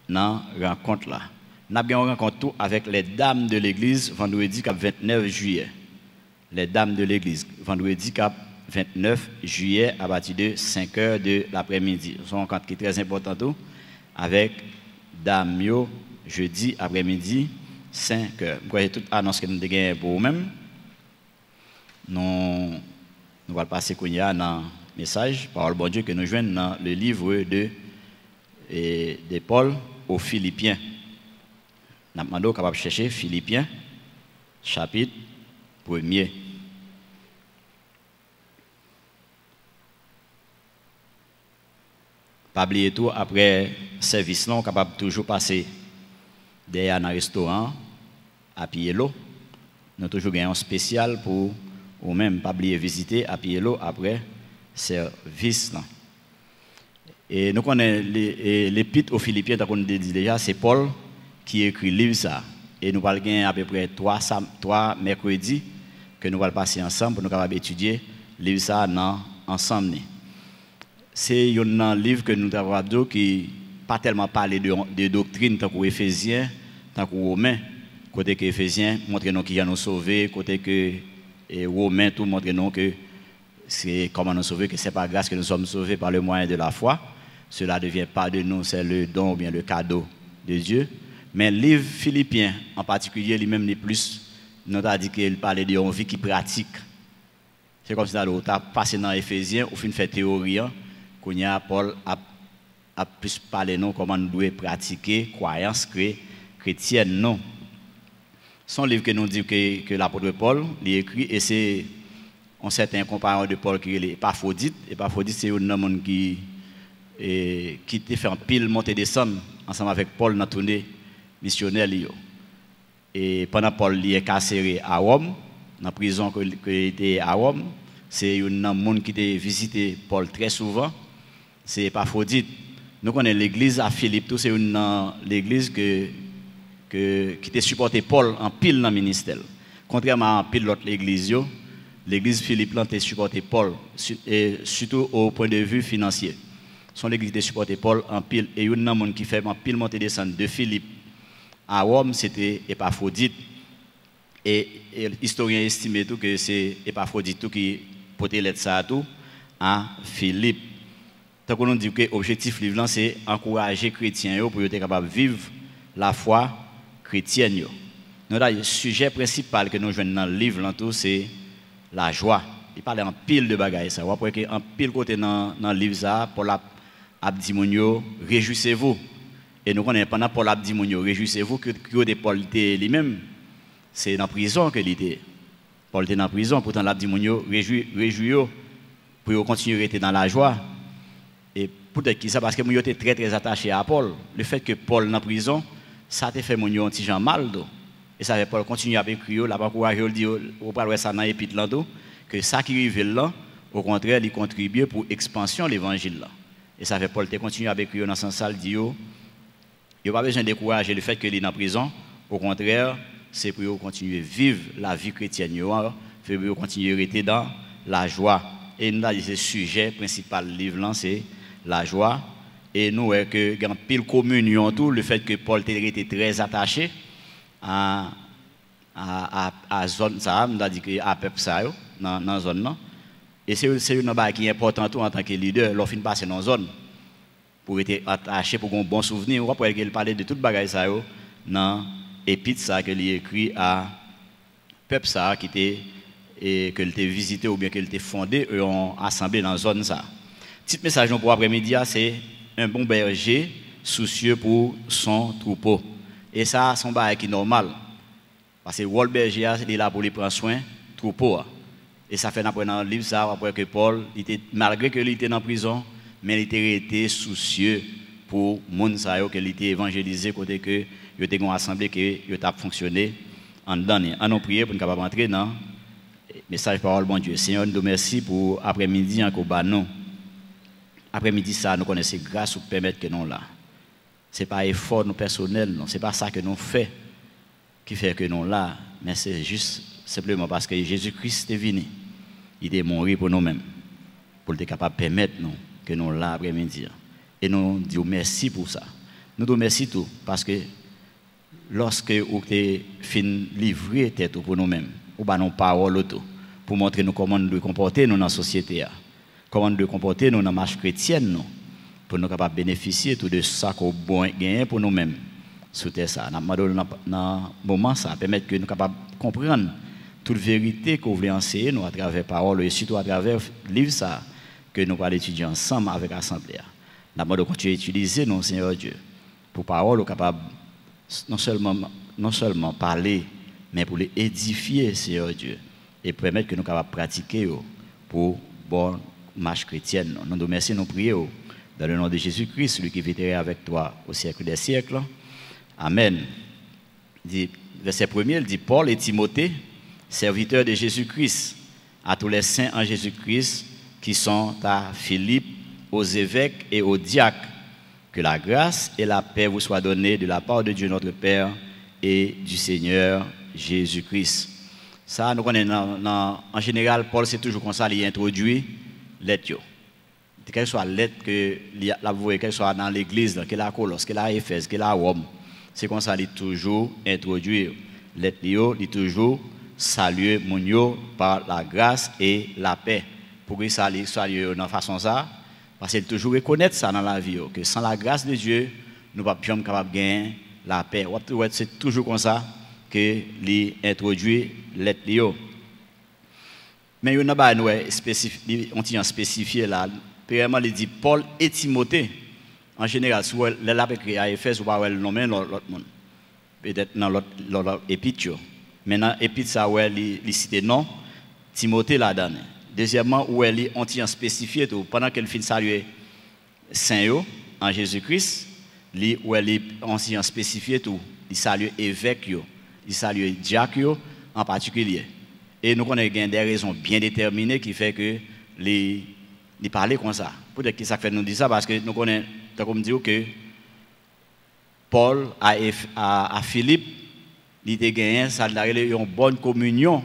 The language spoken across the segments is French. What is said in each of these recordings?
dans la rencontre là. Nous avons une rencontre avec les dames de l'église vendredi 29 juillet. Les dames de l'église, vendredi 29 juillet à partir de 5 h de l'après-midi. C'est une rencontre qui est très importante avec Damio jeudi après-midi 5 h. Je crois que toute annonce que nous avons gagnée pour vous-même. Nous allons passer dans le message, parole bon Dieu, que nous joignons dans le livre de Paul aux Philippiens. Nous demandons capable de chercher Philippiens, chapitre 1er. Pas oublier tout, après service, nous sommes capables de toujours passer derrière un restaurant à Pielo. Nous avons toujours un spécial pour ou même pas oublier visiter à Pielo après service. Et nous connaissons l'épître aux Philippiens, comme on dit déjà, c'est Paul qui écrit le livre ça. Et nous allons à peu près 3 mercredis que nous allons passer ensemble pour nous capables étudier le livre ça ensemble. C'est un livre que nous avons dit qui pas tellement parlé de doctrine tant que Éphésiens, tant que Romains. Côté que Éphésiens montre nous qui nous sauvé, côté que Romains tout montre nous que c'est comment nous sauver, que c'est par grâce que nous sommes sauvés par le moyen de la foi. Cela ne vient pas de nous, c'est le don ou bien le cadeau de Dieu. Mais le livre Philippiens, en particulier, lui-même, n'est plus, nous a dit qu'il parlait d'une vie qui pratique. C'est comme si tu as passé dans Éphésiens, au fin de faire théorie, qu'on y a Paul a plus parlé nous comment nous devons pratiquer croyance chrétienne non. Son livre que nous dit que l'apôtre Paul l'a écrit et c'est un certain compagnon de Paul qui est Épaphrodite. Épaphrodite c'est un homme qui a fait un pile monter descendre ensemble avec Paul dans tournée missionnaire. Et pendant Paul est incarcéré à Rome, dans la prison qu'il était à Rome, c'est un homme qui a visité Paul très souvent. C'est Épaphrodite. Nous connaissons l'église à Philippe, c'est l'église qui a supporté Paul en pile dans le ministère. Contrairement à pile l'autre église, l'église Philippe a supporté Paul, et surtout au point de vue financier. Son église a supporté Paul en pile. Et il y a un homme qui fait en pile monter descendre de Philippe à Rome, c'était Épaphrodite. Et l'historien estime tout que c'est Épaphrodite qui portait l'aide ça à Philippe. Donc on dit que l'objectif du livre c'est encourager les chrétiens pour être capables de vivre la foi chrétienne. Le sujet principal que nous jouons dans le livre c'est la joie. Il parle en pile de bagages ça. On voit qu'en pile côté dans le livre ça pour la abdimonio réjouissez-vous. Et nous connaissons pendant Paul abdimonio réjouissez-vous que Paul était lui-même c'est dans la prison que il était. Paul était dans la prison pourtant l'abdimonio réjouissez-vous pour continuer à être dans la joie. Et peut-être que ça parce que moi j'étais très très attaché à Paul. Le fait que Paul dans la prison, ça t'a fait mon un petit Jean mal. Et ça fait Paul continuer à écrire, là encourager le dire au parler ça dans l'épître là que ça qui arrive là, au contraire, il contribue pour l'expansion de l'évangile là. Et ça fait Paul continuer à écrire dans ce sens là, il n'y a pas besoin de décourager le fait qu'il est dans la prison. Au contraire, c'est pour continuer à vivre la vie chrétienne, pour continuer à rester dans la joie. Et nous avons dit le sujet principal du livre c'est la joie. Et nous voyons que dans pile communion tout, le fait que Paul était très attaché à zone ça, nous avons dit que à peuple ça dans la zone là. Et c'est une chose qui est importante en tant que leader, lorsqu'il passe dans la zone pour être attaché pour un bon souvenir. On voit qu'il parlait de toute bagaille ça dans l'épître ça qu'il écrit à peuple ça qui était et que l'était visité ou bien qu'elle était fondé en assemblée dans la zone ça. Petit message pour après-midi c'est un bon berger soucieux pour son troupeau. Et ça son bail qui est normal. Parce que le berger il est là pour lui prendre soin troupeau. Et ça fait dans le livre ça après que Paul malgré qu'il était dans la prison mais il était soucieux pour monde ça que il était évangélisé côté que il était une assemblée que il a fonctionné en dedans. On prier pour nous capable entrer dans message parole bon Dieu. Seigneur, nous merci pour après-midi encore banon. Après-midi ça nous connaissons grâce pour permettre que nous là. C'est pas effort nous personnel non, c'est pas ça que nous fait qui fait que nous là, mais c'est juste simplement parce que Jésus-Christ est venu. Il est mort pour nous-mêmes pour être capable de permettre nous que nous là après-midi. Et nous disons merci pour ça. Nous te remercions tout parce que lorsque vous avez fini livrer tête pour nous-mêmes, ou pas nos paroles pour montrer nous comment nous devons comporter nous dans la société, comment nous devons comporter nous dans la marche chrétienne, pour nous capables de bénéficier tout de ça qu'on bon gagner pour nous-mêmes. Sous ça, dans moment ça permet que nous capables de comprendre toute vérité qu'on voulait enseigner nous à travers parole et surtout à travers le livre ça que nous allons étudier ensemble avec l'assemblée. Nous allons continuer à utiliser nos Seigneur Dieu pour parole capable non seulement parler mais pour les édifier Seigneur Dieu et permettre que nous capables de pratiquer pour bonne marche chrétienne. Nous te remercions, nous prions dans le nom de Jésus-Christ, celui qui vivra avec toi au siècle des siècles. Amen. Verset 1er, il dit Paul et Timothée, serviteurs de Jésus-Christ, à tous les saints en Jésus-Christ qui sont à Philippe, aux évêques et aux diacres, que la grâce et la paix vous soient données de la part de Dieu notre Père et du Seigneur Jésus-Christ. Ça, nous connaissons en général, Paul c'est toujours comme ça, il introduit lettre. Quelle soit la lettre que qu'elle soit dans l'église, qu'elle a à Colosse, qu'elle a à Éphèse, qu'elle a à Rome, c'est comme ça, il toujours introduit lettre, il toujours saluer mon par la grâce et la paix. Pour que ça soit dans façon ça, parce qu'il toujours reconnaître ça dans la vie, que sans la grâce de Dieu, nous ne sommes pas capables de gagner la paix. C'est toujours comme ça que il introduit lettre. Mais il y a un spécifié là. Premièrement, il dit Paul et Timothée. En général, si vous l'avez écrit à Éphèse, vous pouvez le nommer l'autre monde. Peut-être dans l'autre épître. Maintenant, épître, ça, il cite non, Timothée là-dedans. Deuxièmement, où elle est en spécifié tout. Pendant qu'elle finit saluer Saint en Jésus-Christ, où elle est en spécifié tout. Il salue évêque, il salue diacre en particulier. Et nous connaissons des raisons bien déterminées qui fait que les parler comme ça. Peut-être que ça fait nous dire ça parce que nous connaissons, comme dire que Paul à Philippe, il a gagné ça, une bonne communion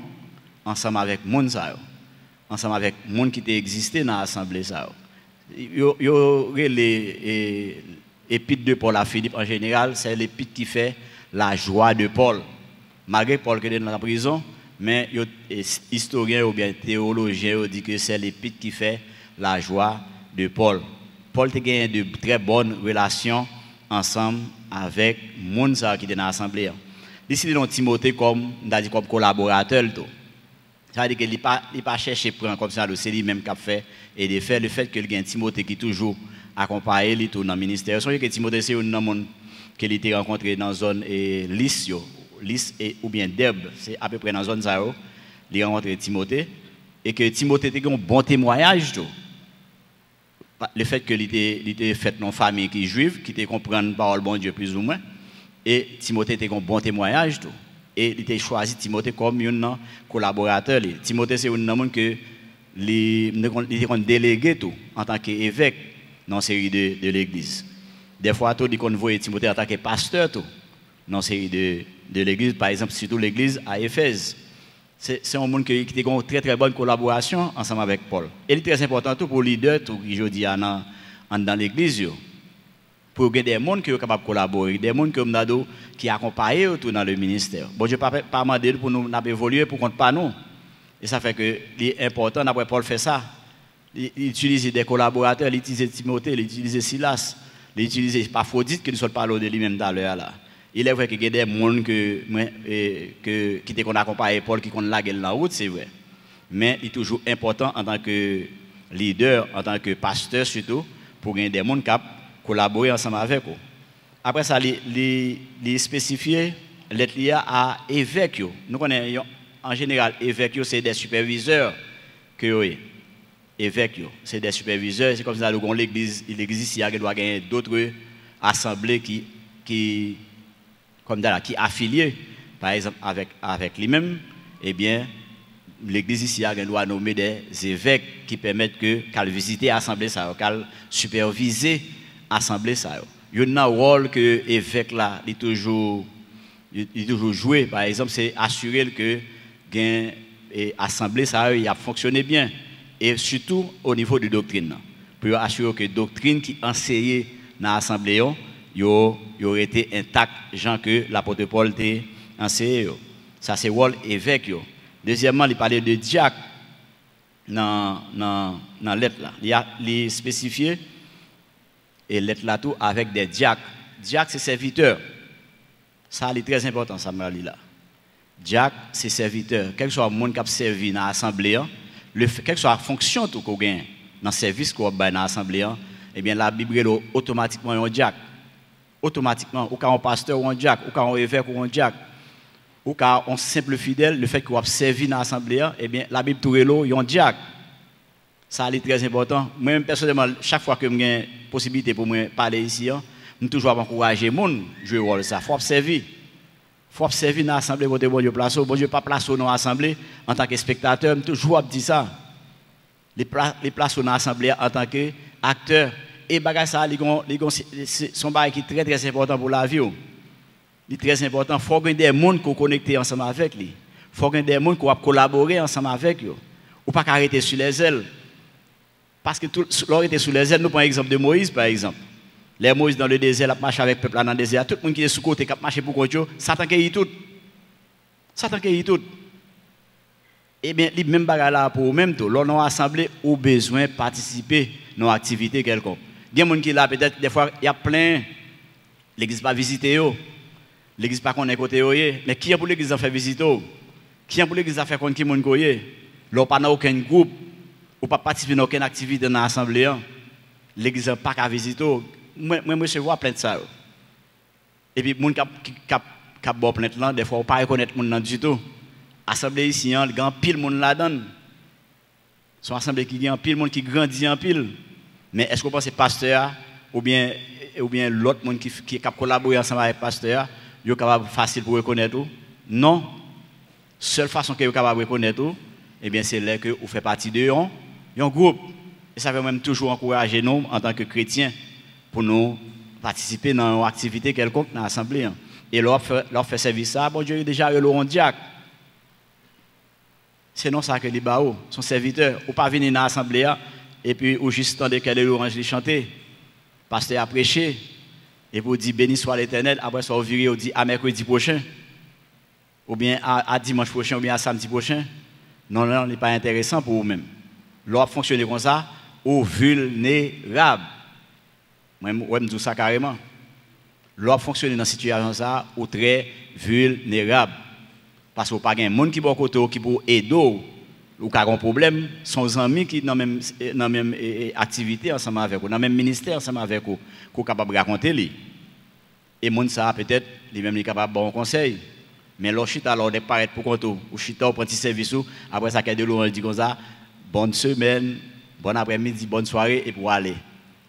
ensemble avec monde ça, ensemble avec monde qui existait dans l'assemblée ça. Les épîtres de Paul à Philippe en général, c'est l'épître qui fait la joie de Paul. Malgré Paul qui est dans la prison, mais les historiens ou bien théologiens disent que c'est l'épître qui fait la joie de Paul. Paul a gagné de très bonnes relations ensemble avec les gens qui étaient dans l'assemblée. Ici, dans Timothée comme collaborateur. Ça veut dire qu'il n'a pas cherché à prendre comme ça, c'est lui-même qui a fait. Et de fait, le fait que Timothée qui toujours accompagné lui dans le ministère. Songez que Timothée, c'est un homme qu'il a rencontré dans la zone Lys ou bien Derbe. C'est à peu près dans la zone ça. Il a rencontré Timothée. Et que Timothée a un bon témoignage. Le fait qu'il était fait dans une famille qui est juive, qui comprend la parole de bon Dieu plus ou moins. Et Timothée a un bon témoignage. Et il a choisi Timothée comme un collaborateur. Timothée, c'est un homme que il est délégué tout, en tant qu'évêque dans la série de l'église. Des fois, il voit Timothée en tant que pasteur tout, dans la série de l'église, par exemple, surtout l'église à Éphèse. C'est un monde qui a une très très bonne collaboration ensemble avec Paul. Et il est très important tout pour les leaders qui dis dans l'église. Pour que des gens qui sont capables de collaborer, des gens qui accompagnent dans le ministère. Bon, je ne vais pas demander pour nous évoluer pour compte pas nous. Et ça fait que c'est important, d'après Paul fait ça. Il utilise des collaborateurs, il utilise Timothée, il utilise Silas, il utilise Paphrodite qui nous parle de lui-même tout à l'heure là. Il est vrai qu'il y a des gens qui ont accompagné Paul, qui ont lagué la route, c'est vrai. Mais il est toujours important en tant que leader, en tant que pasteur surtout, pour gagner des gens qui collaborer ensemble avec eux. Après ça, les spécifier l'être lié à évêque. Nous connaissons en général évêque, c'est des superviseurs que évêque, c'est des superviseurs. C'est comme ça que l'église ici doit gagner d'autres assemblées qui affiliées, par exemple avec lui-même. Eh bien, l'église ici doit nommer des évêques qui permettent qu'elle visite l'assemblée, qu'elle superviser l'assemblée. Il y a un rôle que l'évêque là, il toujours joué. Par exemple, c'est assurer que l'assemblée a fonctionné bien. Et surtout au niveau de doctrine. Pour assurer que la doctrine qui est enseignée dans l'assemblée, yo aurait été intact, Jean que l'apôtre Paul était enseigné. Ça c'est rôle évêque. Deuxièmement, il parlait de diacre dans lettre là. Il spécifié et lettre là tout avec des diacres. Diacre c'est serviteur. Ça c'est très important ça me là. Diacre c'est serviteur. Quel que soit le monde qui a servi dans l'assemblée, quelle que soit la fonction tout qu'on gagne dans le service qu'on a dans l'assemblée, eh bien la Bible est automatiquement un diacre. Automatiquement, ou quand un pasteur ou un diacre, ou quand un évêque ou un diacre, ou quand un simple fidèle, le fait qu'on a servi dans l'assemblée, eh bien la Bible tout est un diacre. Ça c'est très important. Moi-même personnellement, chaque fois que j'ai une possibilité pour me parler ici, je toujours encourager les gens à jouer rôle ça. Il faut servir. Il faut servir dans l'assemblée pour bon Dieu place. Bon Dieu pas place dans l'assemblée en tant que spectateur, je toujours dit ça. Les places dans l'assemblée en tant qu'acteur. Et bagay ça, son bagay qui est très très important pour la vie. Il est très important. Il faut que des gens qui sont connectés ensemble avec lui. Il faut que des gens qui collaborer ensemble avec lui. Ou pas arrêter sur les ailes. Parce que l'arrêter sur les ailes, nous prenons l'exemple de Moïse par exemple. Les Moïse dans le désert, il marche avec le peuple dans le désert. Tout le monde qui est sous côté, qui a marché pour contre eux, Satan qui tout. Satan qui tout. Eh bien, les mêmes bagages là pour même tout. Lors nous assemblée, ou besoin de participer à nos activités quelconques. Il y a des gens qui là, peut-être, des fois, il y a plein. L'église pas visiter, l'église pas connaître côté, mais qui est pour l'église à faire visiter? Qui est pour l'église à faire connaître qui est pour l'on pas dans aucun groupe, ou pas participer dans aucune activité dans l'assemblée, l'église n'a pas qu'à visiter. Moi, je vois plein de ça. Et puis, les gens qui ont plein de là, des fois, on ne pas reconnaître les gens du tout. L'assemblée ici, il y a pile de monde là-dedans. C'est une assemblée qui a pile de monde qui grandit en pile. Mais est-ce que vous pensez que pasteur ou bien l'autre monde qui a collaboré ensemble avec le pasteur, il est capable facile pour reconnaître tout? Non. Seule façon que vous êtes capable de reconnaître tout, eh bien, c'est là que vous faites partie d'un groupe. Et ça veut même toujours encourager nous, en tant que chrétiens, pour nous participer dans une activité quelconque dans l'assemblée. Et leur fait service ça, bon Dieu, déjà, ils ont diacre. C'est non ça que les baos, son serviteur, ou pas venir dans l'assemblée, et puis ou juste tendre qu'elle l'orange les chanter. Pasteur a prêché, et vous dit béni soit l'Éternel, après ça, vous virez, vous dit à mercredi prochain, ou bien à dimanche prochain, ou bien à samedi prochain. Non, ce n'est pas intéressant pour vous-même. L'ordre fonctionne comme ça, ou vulnérable. Moi, je dis ça carrément. L'ordre fonctionne dans cette situation ça, ou très vulnérable. Parce que vous n'avez pas de monde qui peut aider ou qui a un problème, son amis qui sont dans la même activité ensemble avec vous, dans le même ministère ensemble avec vous, qui sont capables de raconter. Et les gens ça peut-être, les mêmes capables de bon conseil. Mais leur chita alors de paraître pour compte ou chita au petit service après ça de l'eau on dit comme ça bonne semaine, bon après-midi, bonne soirée et pour aller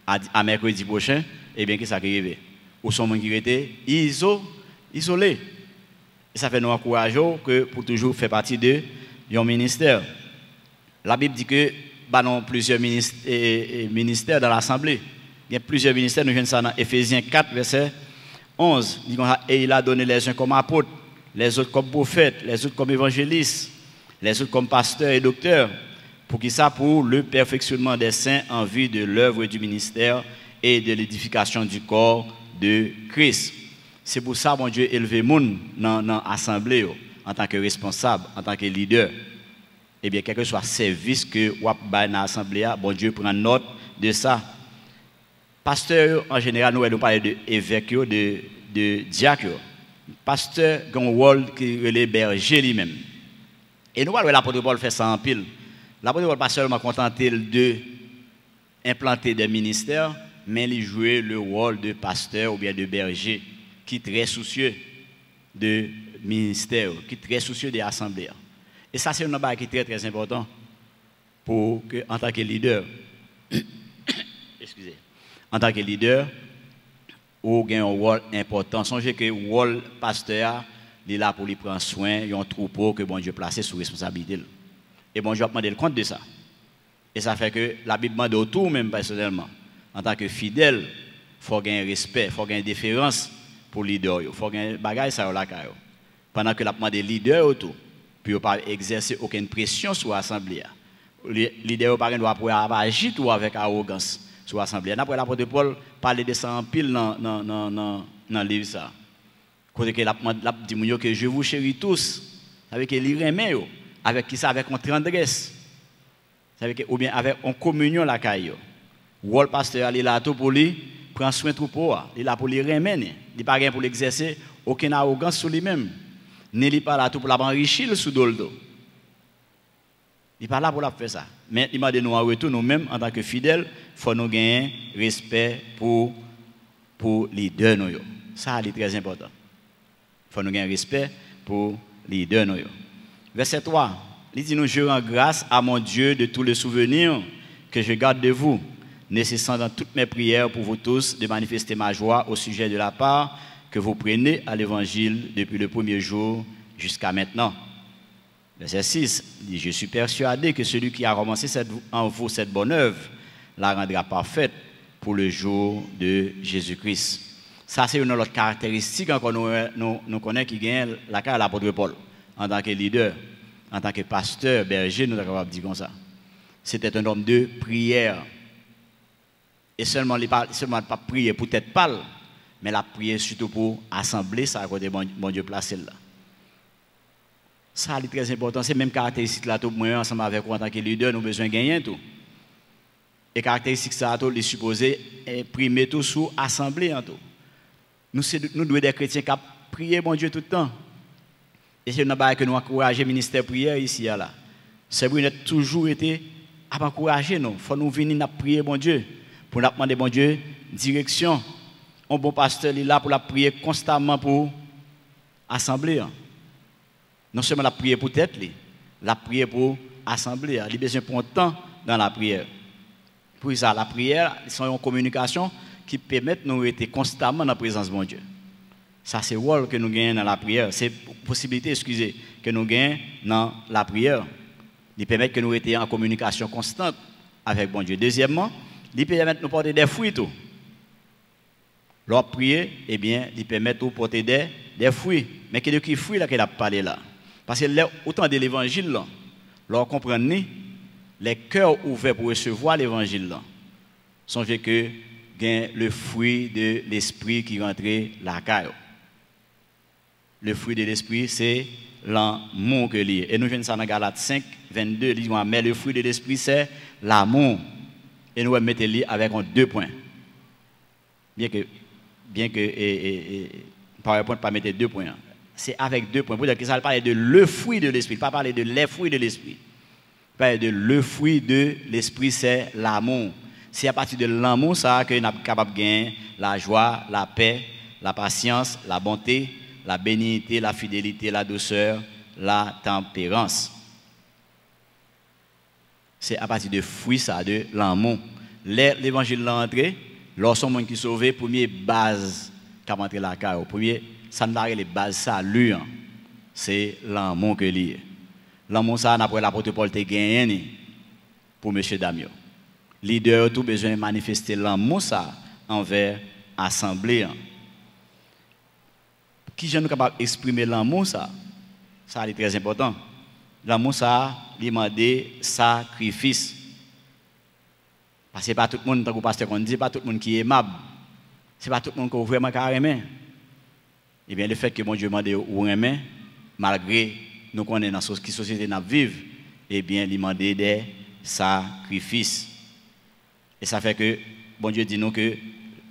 à mercredi prochain et bien que ça qui arrive. Ou sont gens qui étaient isolés. Et ça fait nous encourager que pour toujours faire partie de un ministère. La Bible dit que non plusieurs ministères dans l'assemblée. Il y a plusieurs ministères, nous venons ça dans Éphésiens 4 verset 11. Il dit et il a donné les uns comme apôtres, les autres comme prophètes, les autres comme évangélistes, les autres comme pasteurs et docteurs. Pour qui ça? Pour le perfectionnement des saints en vue de l'œuvre du ministère et de l'édification du corps de Christ. C'est pour ça, mon Dieu, élevé moun dans l'assemblée en tant que responsable, en tant que leader. Eh bien, quel que soit le service que vous avez dans l'assemblée, bon Dieu prend note de ça. Pasteur, en général, nous parlons d'évêque, de diacre. Pasteur a un rôle qui est le berger lui-même. Et nous voyons l'apôtre Paul faire ça en pile. L'apôtre Paul pas seulement contenté de implanter des ministères, mais il joue le rôle de pasteur ou bien de berger, qui est très soucieux de ministère, qui est très soucieux des assemblées. Et ça, c'est un travail qui est très très important pour que, en tant que leader, excusez, en tant que leader, ou gagne un rôle important. Songez que le rôle pasteur, il est là pour lui prendre soin, il y a un troupeau que bon Dieu placé sous responsabilité. Et bon Dieu a demandé le compte de ça. Et ça fait que la Bible demande autour, même personnellement, en tant que fidèle, il faut gagner respect, il faut gagner déférence pour le leader. Il faut gagner bagage ça là. Pendant que la demande des leaders autour, puis il ne pas exercer aucune pression sur l'assemblée. Le leader ne doit pas agir tout avec arrogance. sur l'Assemblée. Après, l'apôtre Paul parlait de ça en pile dans le livre. Ça. Côté que l'a dit que je vous chéris tous, avec les remet, avec qui ça, avec une tendresse, ou bien avec une communion la caille. Ou le pasteur il est là tout pour lui, prendre soin de troupeau, il est là pour les remettre, il n'est pas pour l'exercer, aucune arrogance sur lui-même. Il n'est pas là tout pour l'enrichir sous doldo. Il n'est pas là pour faire ça. Mais il m'a dit nous en retour, nous-mêmes, en tant que fidèles, il faut nous gagner respect pour les deux. Ça, c'est très important. Il faut nous gagner respect pour les deux. Verset 3, il dit nous, je rends grâce à mon Dieu de tous les souvenirs que je garde de vous, nécessitant dans toutes mes prières pour vous tous de manifester ma joie au sujet de la part que vous prenez à l'évangile depuis le premier jour jusqu'à maintenant. Verset 6 dit, je suis persuadé que celui qui a commencé en vous cette bonne œuvre la rendra parfaite pour le jour de Jésus-Christ. Ça, c'est une autre caractéristique encore nous connaissons qui gagne la carrière de l'apôtre Paul. En tant que leader, en tant que pasteur, berger, nous sommes capables de dire comme ça. C'était un homme de prière. Et seulement, il ne pas prier pour tête pâle, mais la prière surtout pour assembler ça à côté bon Dieu placé là. Ça, c'est très important. C'est même caractéristique là, tout moi, ensemble avec vous en tant que leader, nous avons besoin de gagner tout. Et caractéristique ça, tout, les supposés, primer tout sous assemblée en tout. Nous devons être des chrétiens qui prier bon Dieu tout le temps. Et c'est une chose que nous encourageons le ministère de prière ici. Là. C'est pour nous toujours été à encourager nous. Il faut nous venir prier bon Dieu. Pour nous demander bon Dieu direction. Un bon pasteur est là pour la prier constamment pour assembler. Non seulement la prière pour tête, la prière pour assembler. Il a besoin de prendre temps dans la prière. Pour ça, la prière, c'est une communication qui permet de nous être constamment dans la présence de mon Dieu. Ça, c'est le rôle que nous gagnons dans la prière. C'est la possibilité, excusez, que nous gagnons dans la prière. Il permet que nous soyons en communication constante avec mon Dieu. Deuxièmement, il permet de nous porter des fruits. Lorsque prier, eh bien, il permet de porter des fruits. Mais quel est le fruit qu'il a parlé là? Parce que autant de l'évangile, lorsqu'on comprend les cœurs ouverts pour recevoir l'évangile, songez que le fruit de l'esprit qui rentre la caille. Le fruit de l'esprit, c'est l'amour que lié. Et nous venons ça dans Galates 5, 22, il dit, mais le fruit de l'esprit, c'est l'amour. Et nous mettons lui avec 2 points. Bien que PowerPoint ne pas mettre 2 points. C'est avec 2 points. Pour dire que ça parle de le fruit de l'esprit, pas parler de les fruits de l'esprit. Parler de le fruit de l'esprit, c'est l'amour. C'est à partir de l'amour ça que nous sommes capables de gagner la joie, la paix, la patience, la bonté, la bénignité, la fidélité, la douceur, la tempérance. C'est à partir de fruits ça, de l'amour. L'évangile l'a entré, lorsqu'on monde qui sauvé, première base qui a entré la carrière, premier ça ne les bases salut, c'est l'amour que lié. L'amour ça après l'apôtre Paul te gagné pour monsieur Damio. Leader tout besoin de manifester l'amour ça envers assemblée. Qui je nous capable d'exprimer l'amour ça? Ça est très important. L'amour ça demande sacrifice. Parce que pas tout le monde, tant que pasteur on dit, pas tout le monde qui est aimable. C'est pas tout le monde qui est vraiment carrément. Et bien le fait que mon Dieu demande ou aimer, malgré nous connaissons dans la société nous vivons, eh bien il demande des sacrifices. Et ça fait que bon Dieu dit nous que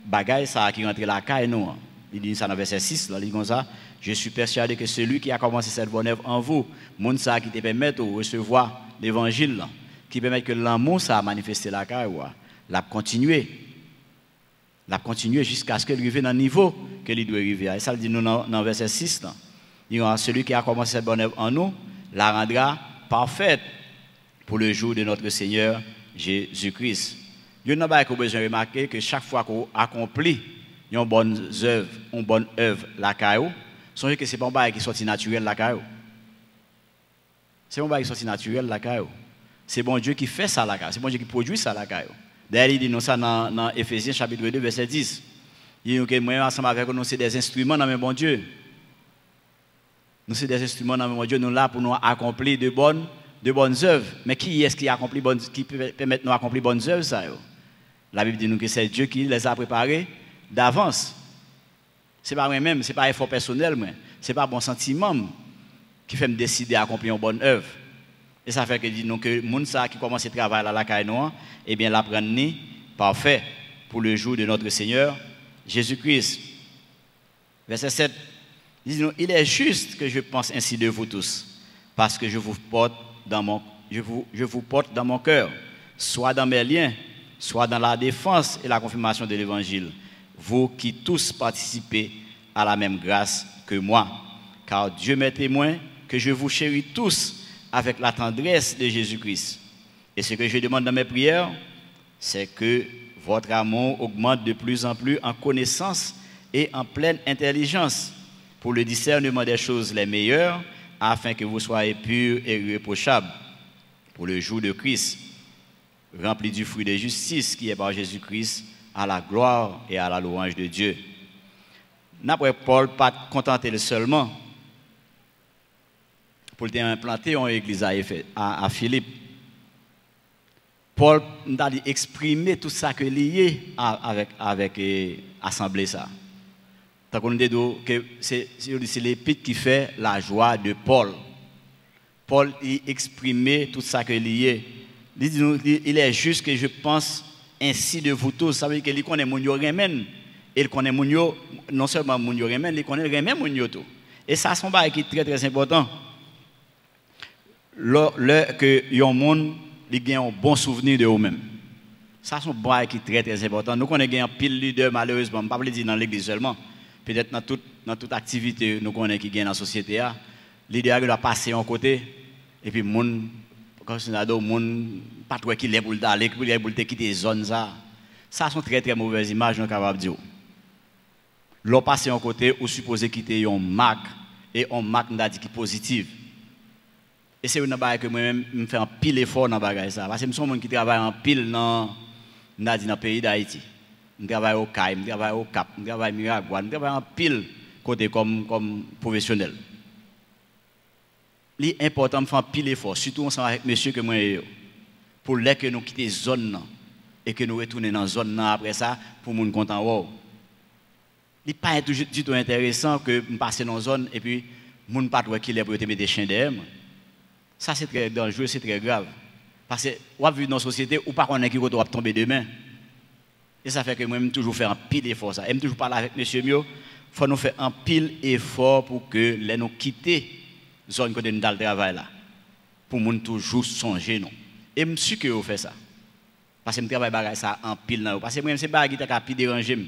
bagaille ça qui rentre la caille nous. Il dit ça dans verset 6 là, il dit comme ça, je suis persuadé que celui qui a commencé cette bonne œuvre en vous, monde ça qui te permet de recevoir l'évangile qui permet que l'amour ça manifester la caille l'a continuer jusqu'à ce qu'il arrive dans le niveau que il doit arriver. Et ça le dit nous dans verset 6 là. Il dit celui qui a commencé cette bonne œuvre en nous la rendra parfaite pour le jour de notre Seigneur Jésus-Christ. Il y a besoin de remarquer que chaque fois qu'on accomplit une bonne œuvre la caillou, songez que c'est pas un bail qui sorti naturel la caillou. C'est un bail qui sorti naturel la caillou. C'est bon Dieu qui fait ça la caillou, c'est bon Dieu qui produit ça la caillou. D'ailleurs, il dit nous ça dans Éphésiens chapitre 2 verset 10. Il dit que moi ensemble avec nous c'est des instruments dans le bon Dieu. Nous sommes des instruments dans le bon Dieu, nous là pour nous accomplir de bonnes œuvres. Mais qui est-ce qui accomplit qui permet de nous accomplir bonnes œuvres ça? La Bible dit nous que c'est Dieu qui les a préparés d'avance. Ce n'est pas moi-même, ce n'est pas effort personnel, ce n'est pas bon sentiment qui fait me décider d'accomplir une bonne œuvre. Et ça fait que dit nous que les gens qui commencent à travailler à la caille noire, eh bien l'apprendre parfait pour le jour de notre Seigneur Jésus-Christ. Verset 7, il dit, il est juste que je pense ainsi de vous tous, parce que je vous porte dans mon cœur, soit dans mes liens, soit dans la défense et la confirmation de l'Évangile, vous qui tous participez à la même grâce que moi. Car Dieu m'est témoin que je vous chéris tous avec la tendresse de Jésus-Christ. Et ce que je demande dans mes prières, c'est que votre amour augmente de plus en plus en connaissance et en pleine intelligence pour le discernement des choses les meilleures, afin que vous soyez purs et irréprochables pour le jour de Christ, remplis du fruit de justice qui est par Jésus-Christ, à la gloire et à la louange de Dieu. N'après Paul, pas contenté seulement pour implanter une église à Philippe. Paul a exprimé tout ça que lié avec l'assemblée ça. Tant qu'on dit que c'est l'épître qui fait la joie de Paul. Paul a exprimé tout ça que lié. Il est juste que je pense ainsi de vous tous. Ça veut dire qu'il connaît mon yo remen. Il connaît mon yo, non seulement mon yo remen, il connaît remen mon yo tout. Et ça, c'est un bagage qui est très très important. Que yon monde li gen un bon souvenir de eux-mêmes. Ça c'est un bagage qui est très très important. Nous connaissons un pile leader malheureusement, pas dire dans l'église seulement. Peut-être dans toute activité nous connaissons qui gagne dans la société a, leader doit passer en côté et puis monde comme ça monde pas trop qui les pour d'aller pour quitter zone ça. Ça sont très très mauvaises images nous capable dire. L'on passer en côté ou supposé quitter un marque et on marque n'a dit qui positive. Et c'est une bagaille que moi-même me fais un pile effort dans bagaille ça parce que je suis un monde qui travaille en pile dans le pays d'Haïti. Je travaille au CAI, je travaille au CAP, je travaille à Miragua, je travaille en pile côté comme professionnel. L'important de faire un pile effort, surtout ensemble avec monsieur que moi pour que nous quitter zone et que nous retourner dans zone après ça pour moun content wow. Il n'est pas du tout intéressant que nous passer dans zone et puis moun pas qui les pour mettre des chiens derrière. Ça, c'est très dangereux, c'est très grave. Parce que, on vit dans une société où pas qu'on est qui va tomber demain. Et ça fait que moi, je toujours faire un pile effort. Je toujours parler avec M. Mio. Il faut nous faire un pile effort pour que les nous quitter la zone côté nous le travail là. Pour nous toujours songer. Non. Et je suis sûr que vous faites ça. Parce que je travaille ça en pile. Parce que moi, c'est pas qui t'a pu déranger.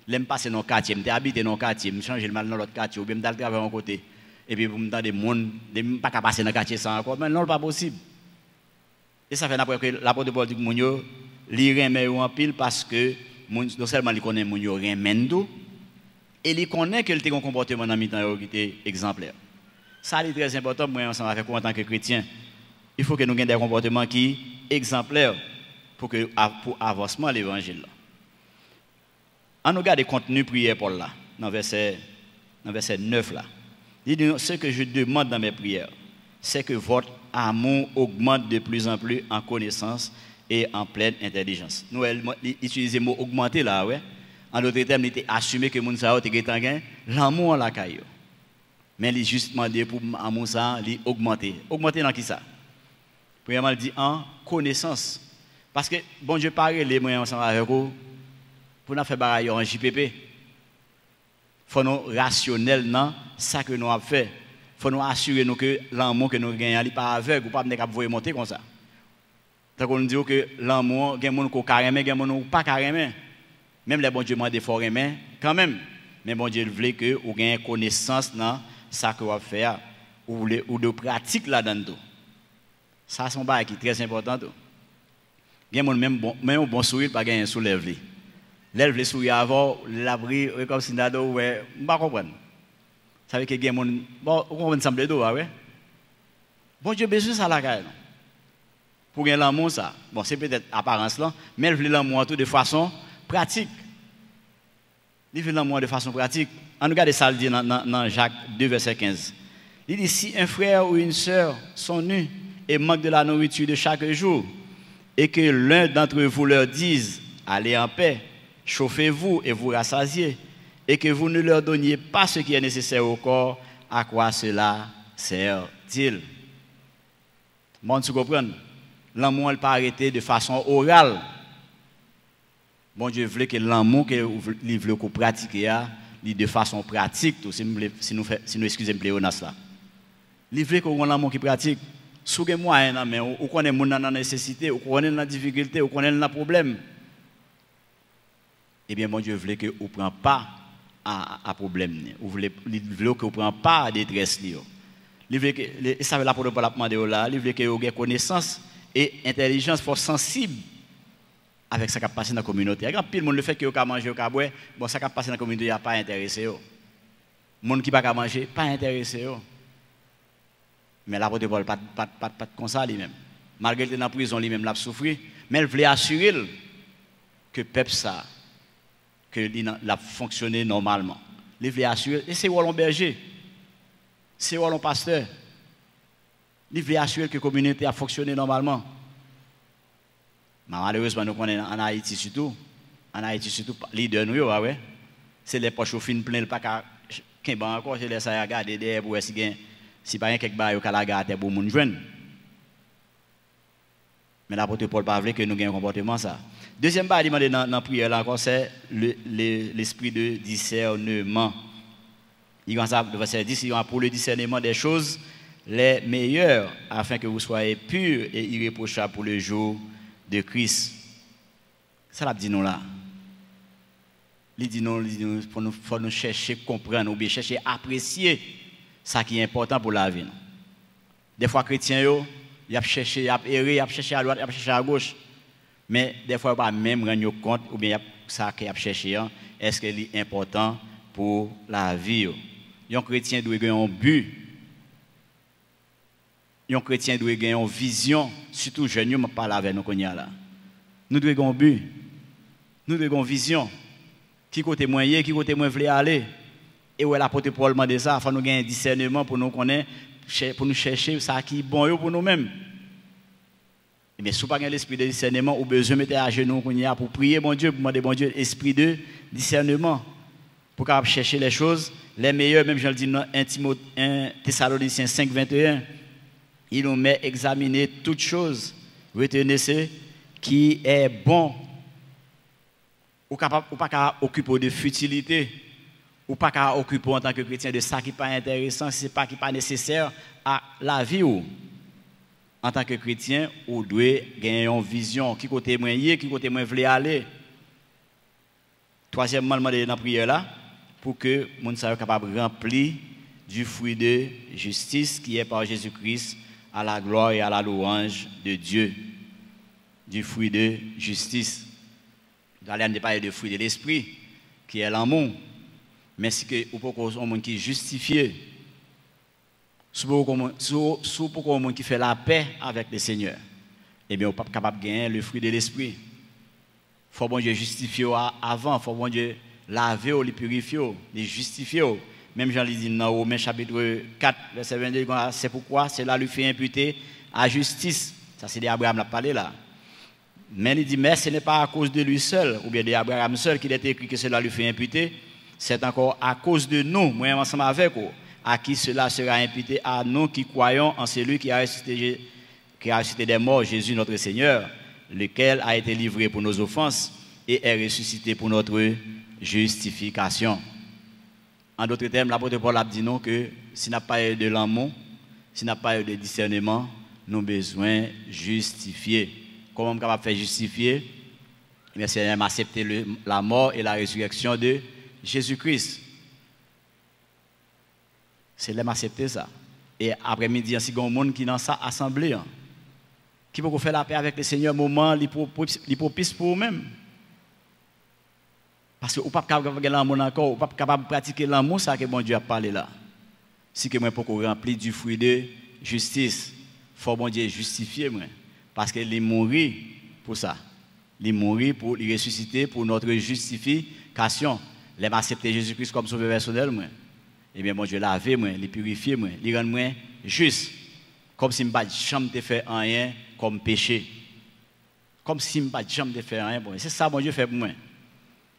Je me passe dans le quartier, je habite dans le quartier, je change le mal dans l'autre quartier, ou bien je travaille à un côté. Et puis, vous me donnez des gens, je ne peux pas passer dans le quartier sans encore, mais non, ce n'est pas possible. Et ça fait après que l'apôtre Paul dit que Mounio, il remet en pile parce que non seulement il connaît Mounio remendo, et il connaît qu'il a un comportement dans le temps qui était exemplaire. Ça, c'est très important, moi, ensemble avec vous en tant que chrétien. Il faut que nous ayons des comportements qui sont exemplaires pour l'avancement de l'évangile. On regarde le contenu prière Paul là, dans verset 9 là. Il dit, ce que je demande dans mes prières, c'est que votre amour augmente de plus en plus en connaissance et en pleine intelligence. Nous utilisons le mot augmenter là, ouais. En d'autres termes, il était assumé que mon sao était l'amour la caillou. Mais il juste demandé pour l'amour ça, il augmenter. Augmenter dans qui ça? Premièrement, il dit en connaissance. Parce que bon Dieu parle les moyens ensemble avec vous pour nous faire barrage en JPP. Faut nous rationnel dans ça que nous avons fait. Faut nous assurer nous que l'amour que nous gagnons n'est pas aveugle ou pas venir monter comme ça. Donc on dit que l'amour, il y a des gens qui carrément, il y a des gens qui pas carrément. Même les bons dieux demandent des forts quand même. Mais bon Dieu veut que vous ayez connaissance dans ça que vous avez fait ou de pratique là-dedans. Ça c'est un bagage qui est très important. Il y a des gens même bon sourire pas gagner sous lèvres. Lèvres les sourire avant, l'abri comme si nado ouais, pas comprendre. Ça veut dire que des gens bon on ensemble dos ouais. Bon Dieu besoin ça la caille. Pour gagner l'amour ça. Bon c'est peut-être apparence là, mais elle veut l'amour tout de façon pratique. Il veut l'amour de façon pratique. On regarde ça dit dans Jacques 2 verset 15. Il dit si un frère ou une sœur sont nus et manquent de la nourriture de chaque jour et que l'un d'entre vous leur dise allez en paix, chauffez-vous et vous rassasiez, et que vous ne leur donniez pas ce qui est nécessaire au corps, à quoi cela sert-il? Bon, tu comprends? L'amour, elle pas arrêté de façon orale. Bon Dieu voulait que l'amour que vous voulez pratiquer de façon pratique, si nous excusez-moi là. Il veut qu'on ait l'amour qui pratique. Si vous avez moyen, mais vous connaissez mon dans la nécessité, vous connaissez la difficulté, vous connaissez le problème. Eh bien, mon Dieu voulait que vous ne preniez pas à problème. Vous voulez que vous ne preniez pas à détresse. Il veut que, ça veut l'apôtre Paul a demandé là, il veut que vous ayez connaissance et intelligence pour sensible avec ce qui passe dans la communauté. Il y a pile monde le fait que vous manger, vous boire, bon ça qui passe dans la communauté n'a pas intéressé. Les gens qui ne pas manger, pas intéressé. Mais l'apôtre Paul pas comme ça lui-même. Malgré qu'il est en prison lui-même l'a souffert, mais il voulait assurer que peuple ça que il a fonctionné normalement. Il voulait assurer et c'est wallon berger. C'est wallon pasteur. Il voulait assurer que la communauté a fonctionné normalement. Malheureusement, nous connaissons en Haïti surtout. En Haïti surtout, leader nous, ouais. C'est les poches au fin plein, pas qu'un banc encore, c'est les ça regarder derrière pour si pas rien quelque part, il y a la garder pour moun joindre. Mais l'apôtre Paul pas veut que nous ayons un comportement ça. Deuxième part, il demande dans la prière là encore, c'est l'esprit de discernement. Il y a le verset 10, il y a pour le discernement des choses les meilleures, afin que vous soyez purs et irréprochables pour le jour de Christ. Ça l'a dit nous là. Il dit nous, faut nous chercher comprendre ou bien chercher apprécier ça qui est important pour la vie. Des fois chrétiens ils a cherché, ils a erré, ils a cherché à droite, ils a cherché à gauche. Mais des fois pas même rendre compte ou bien ça qui a cherché est-ce que c'est important pour la vie. Un chrétien doit avoir un but. Un chrétien doit avoir une vision, surtout jeune, je parle avec nous là. Nous devons avoir un but. Nous devons avoir une vision. Qui côté moyen, qui côté moins voulait aller. Et où l'apôtre Paul m'a dit ça, il faut nous avoir un discernement pour nous connaître, pour nous chercher ça qui est bon pour nous-mêmes. Et bien, si vous n'avez pas l'esprit de discernement, vous avez besoin de mettre à genoux pour prier bon Dieu, pour demander bon Dieu, esprit de discernement. Pour chercher les choses, les meilleures, même je le dis dans 1 Thessaloniciens 5, 21. Il nous met à examiner toutes choses. Retenez ce qui est bon. Ou pas occuper de futilité. Ou pas occuper en tant que chrétien de ça qui n'est pas intéressant, ce n'est pas qui pas nécessaire à la vie. En tant que chrétien, on doit gagner une vision. Qui côté moyen, qui côté moins voulait aller. Troisièmement, demander dans la prière là, pour que mon soit capable de remplir du fruit de justice qui est par Jésus-Christ à la gloire et à la louange de Dieu. Du fruit de justice. Nous allons parler du fruit de l'esprit, qui est l'amour. Mais si vous pouvez un monde qui est justifié, si vous pouvez un monde qui fait la paix avec le Seigneur, eh bien, vous n'êtes pas capable de gagner le fruit de l'esprit. Il faut bon Dieu justifier avant, il faut bon Dieu laver, le purifier, le justifier. Même Jean dit dans Romains chapitre 4, verset 22, c'est pourquoi cela lui fait imputer à justice. Ça, c'est d'Abraham l'a parlé là. Mais il dit, mais ce n'est pas à cause de lui seul, ou bien d'Abraham seul qu'il est écrit que cela lui fait imputer. C'est encore à cause de nous, moi ensemble avec vous, à qui cela sera imputé à nous qui croyons en celui qui a ressuscité des morts, Jésus notre Seigneur, lequel a été livré pour nos offenses et est ressuscité pour notre justification. En d'autres termes, l'apôtre Paul a dit non que s'il n'a pas eu de l'amour, s'il n'a pas eu de discernement, nous avons besoin de justifier. Comment on est capable de faire justifier? Eh bien, c'est d'accepter la mort et la résurrection de Jésus-Christ. C'est d'accepter ça. Et après-midi, il y a un monde qui est dans sa assemblée, qui peut faire la paix avec le Seigneur, moment propice pour eux-mêmes. Parce que vous n'êtes pas capable de l'amour encore, vous n'êtes pas capable de pratiquer l'amour, ça que bon Dieu a parlé là. Si que moi pour remplir du fruit de justice, il faut bon Dieu justifier moi. Parce qu'il est mort pour ça. Il est mort pour il ressusciter pour notre justification. Il a accepté Jésus-Christ comme sauveur personnel moi. Eh bien bon Dieu l'a lavé moi, il purifie moi, il rend moi juste. Comme si je n'avais jamais fait rien comme péché. comme si je ne jamais de faire rien pour moi. C'est ça bon Dieu fait pour moi.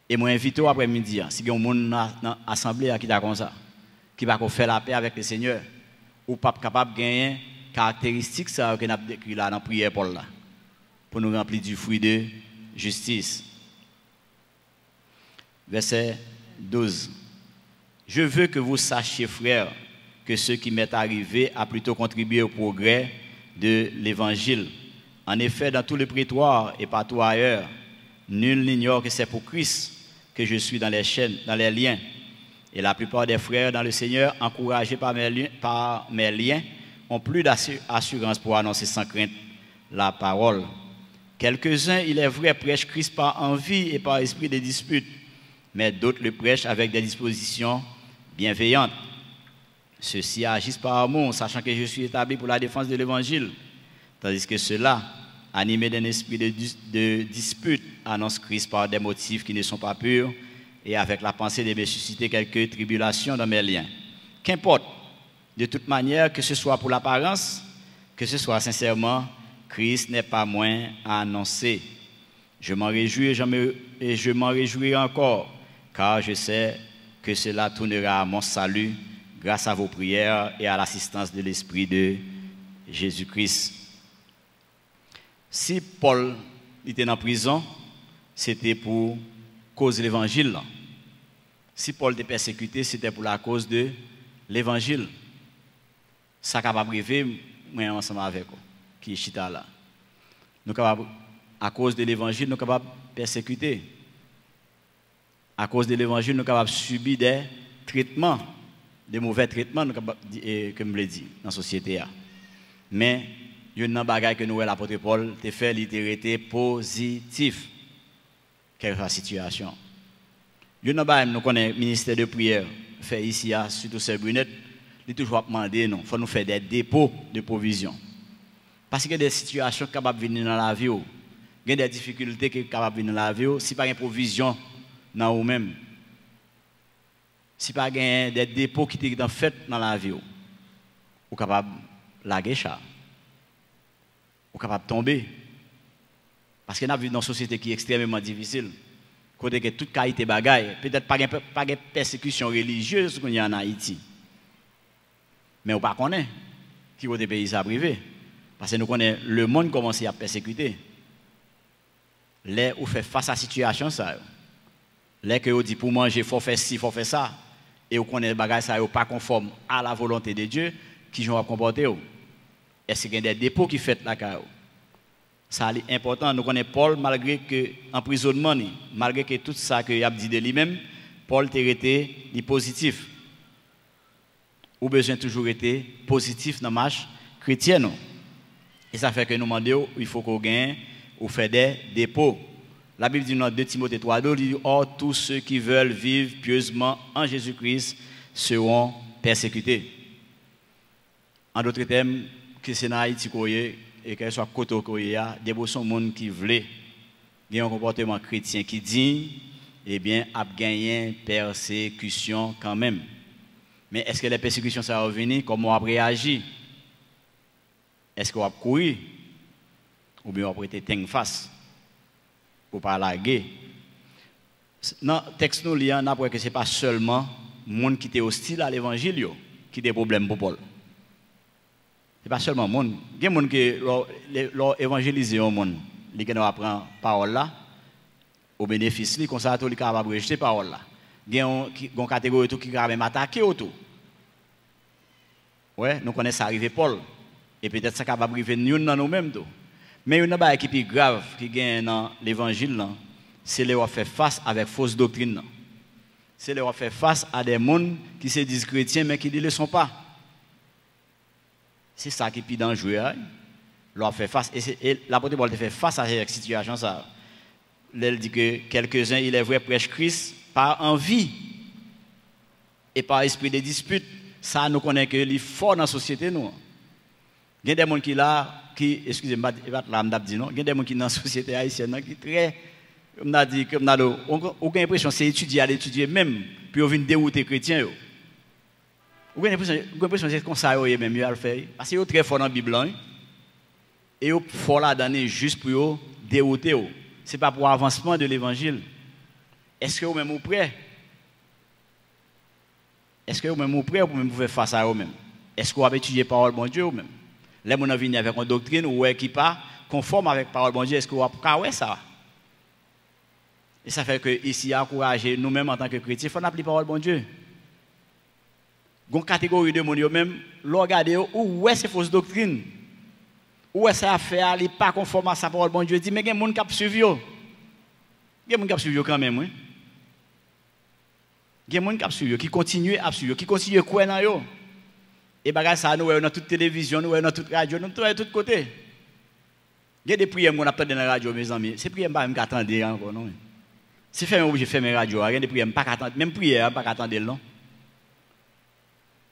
Et moi invite après-midi, si il y a un monde dans l'assemblée qui est comme ça, qui va faire la paix avec le Seigneur, ou pas capable de gagner caractéristiques ça que nous avons décrit là dans la prière pour là, pour nous remplir du fruit de justice. Verset 12. Je veux que vous sachiez, frères, que ce qui m'est arrivé a plutôt contribué au progrès de l'Évangile. En effet, dans tout le prétoire et partout ailleurs, nul n'ignore que c'est pour Christ que je suis dans les chaînes, dans les liens. Et la plupart des frères dans le Seigneur, encouragés par mes liens, ont plus d'assurance pour annoncer sans crainte la parole. Quelques-uns, il est vrai, prêchent Christ par envie et par esprit de dispute, mais d'autres le prêchent avec des dispositions bienveillantes. Ceux-ci agissent par amour, sachant que je suis établi pour la défense de l'Évangile, tandis que ceux-là, animés d'un esprit de dispute, annoncent Christ par des motifs qui ne sont pas purs et avec la pensée de me susciter quelques tribulations dans mes liens. Qu'importe, de toute manière, que ce soit pour l'apparence, que ce soit sincèrement, Christ n'est pas moins à annoncer. Je m'en réjouis et je m'en réjouirai encore, car je sais que cela tournera à mon salut grâce à vos prières et à l'assistance de l'Esprit de Jésus-Christ. Si Paul était en prison, c'était pour cause de l'évangile. Si Paul était persécuté, c'était pour la cause de l'évangile. Ça capable arriver, moi ensemble avec vous, qui est chita là. Nous capables, à cause de l'évangile, nous capables persécuter. À cause de l'évangile, nous capables subir des traitements, des mauvais traitements, comme je l'ai dit, dans la société. Mais il y a une bagaille que nous, l'apôtre Paul, te fait l'itérité positif, quelle que soit la situation. Il y a une bagaille, nous connaissons le ministère de prière, fait ici, surtout ces brunettes, il est toujours demandé, il faut nous faire des dépôts de provision. Parce qu'il y a des situations qui sont capables de venir dans la vie, il y a des difficultés qui sont capables de venir dans la vie, si pas une provision dans vous-même, si pas des dépôts qui sont faits dans la vie, vous êtes capable de laguer ça. Vous êtes capable de tomber. Parce que nous vivons dans une société qui est extrêmement difficile. Côté que toute qualité bagaille, peut-être pas de persécution religieuse qu'on y a en Haïti. Mais on ne connaît pas qui est des pays privés. Parce que nous connaissons le monde commence à persécuter. Là où fait face à la situation, ça. Là que vous dit pour manger, il faut faire ci, il faut faire ça. Et vous connaissez les choses, ça n'est pas conforme à la volonté de Dieu, qui vont comporter. Est-ce qu'il y a des dépôts qui font la carrière? Ça est important. Nous connaissons Paul, malgré que emprisonnement, malgré que tout ça qu'il a dit de lui-même, Paul a été positif. Ou besoin toujours été positif dans la marche chrétienne. Et ça fait que nous demandons, il faut qu'on gagne ou fait des dépôts. La Bible dit dans 2 Timothée 3:2, il dit, or tous ceux qui veulent vivre pieusement en Jésus-Christ seront persécutés. En d'autres termes, que c'est dans Haïti et qu'elle soit côté il y a des gens qui veulent avoir un comportement chrétien qui dit, eh bien, a gagné persécution quand même. Mais est-ce que les persécutions ça va venir? Comment on va réagir? Est-ce qu'on va courir? Ou bien on va prêter teng face? Pour pas larguer. Dans le texte nous lisons, on a que ce n'est pas seulement les gens qui étaient hostiles à l'évangile qui ont des problèmes pour Paul. Ce n'est pas seulement les gens. Il y a des gens qui ont évangélisé les gens. Ils ont appris la parole là, au bénéfice, comme ça, ils sont capables de rejeter la parole là. Il y a une catégorie qui ont même attaqué autour. Ouais, nous connaissons ça arriver Paul. Et peut-être ça capable de arriver nous-mêmes. Mais il y a une chose qui est plus grave qui gagne dans l'évangile, c'est de faire face avec fausse doctrine. C'est de faire face à des gens qui se disent chrétiens mais qui ne le sont pas. C'est ça qui est plus dangereux. Leur faire face. Et l'apôtre Paul fait face à cette situation. Il dit que quelques-uns, il est vrai, prêchent Christ par envie et par esprit de dispute. Ça, nous connaissons que les forts dans la société. Nous. Il y a des gens qui là, excusez-moi, il y a des gens qui dans la société haïtienne qui très, on a dit, on a l'impression que c'est étudier même, puis on vient dérouter les chrétiens. On a l'impression que c'est comme ça, même, parce qu'ils sont très forts dans la Bible, et ils sont forts là-dedans juste pour dérouter. Ce n'est pas pour l'avancement de l'évangile. Est-ce que vous-même vous prêt? Est-ce que vous-même vous prêt pour vous faire face à vous-même? Est-ce que vous avez étudié la parole de Dieu vous-même? Là, vous venez avec une doctrine ou qui n'est pas conforme avec la parole de Dieu, est-ce que vous avez ça? Et ça fait que ici, encourager nous-mêmes en tant que chrétiens, il faut appliquer la parole de Dieu. Il y a une catégorie de monde, même, regardez où est-ce fausse doctrine? Où est-ce affaire n'est pas conforme à sa parole de Dieu? Dit, mais il y a des gens qui suivent. Il y a des gens qui suivent quand même. Oui? Il y a des gens qui suivent, qui continuent à suivre, qui continuent à croire dans eux. Et bagage ça nous dans toute télévision, nous dans toute radio, nous de tous côtés. Il y a des prières qu'on attend dans la radio mes amis. C'est prières pas même qu'attendre encore non. Si fait obligé faire mes radio, il y a des prières pas qu'attendre, même prières pas qu'attendre non.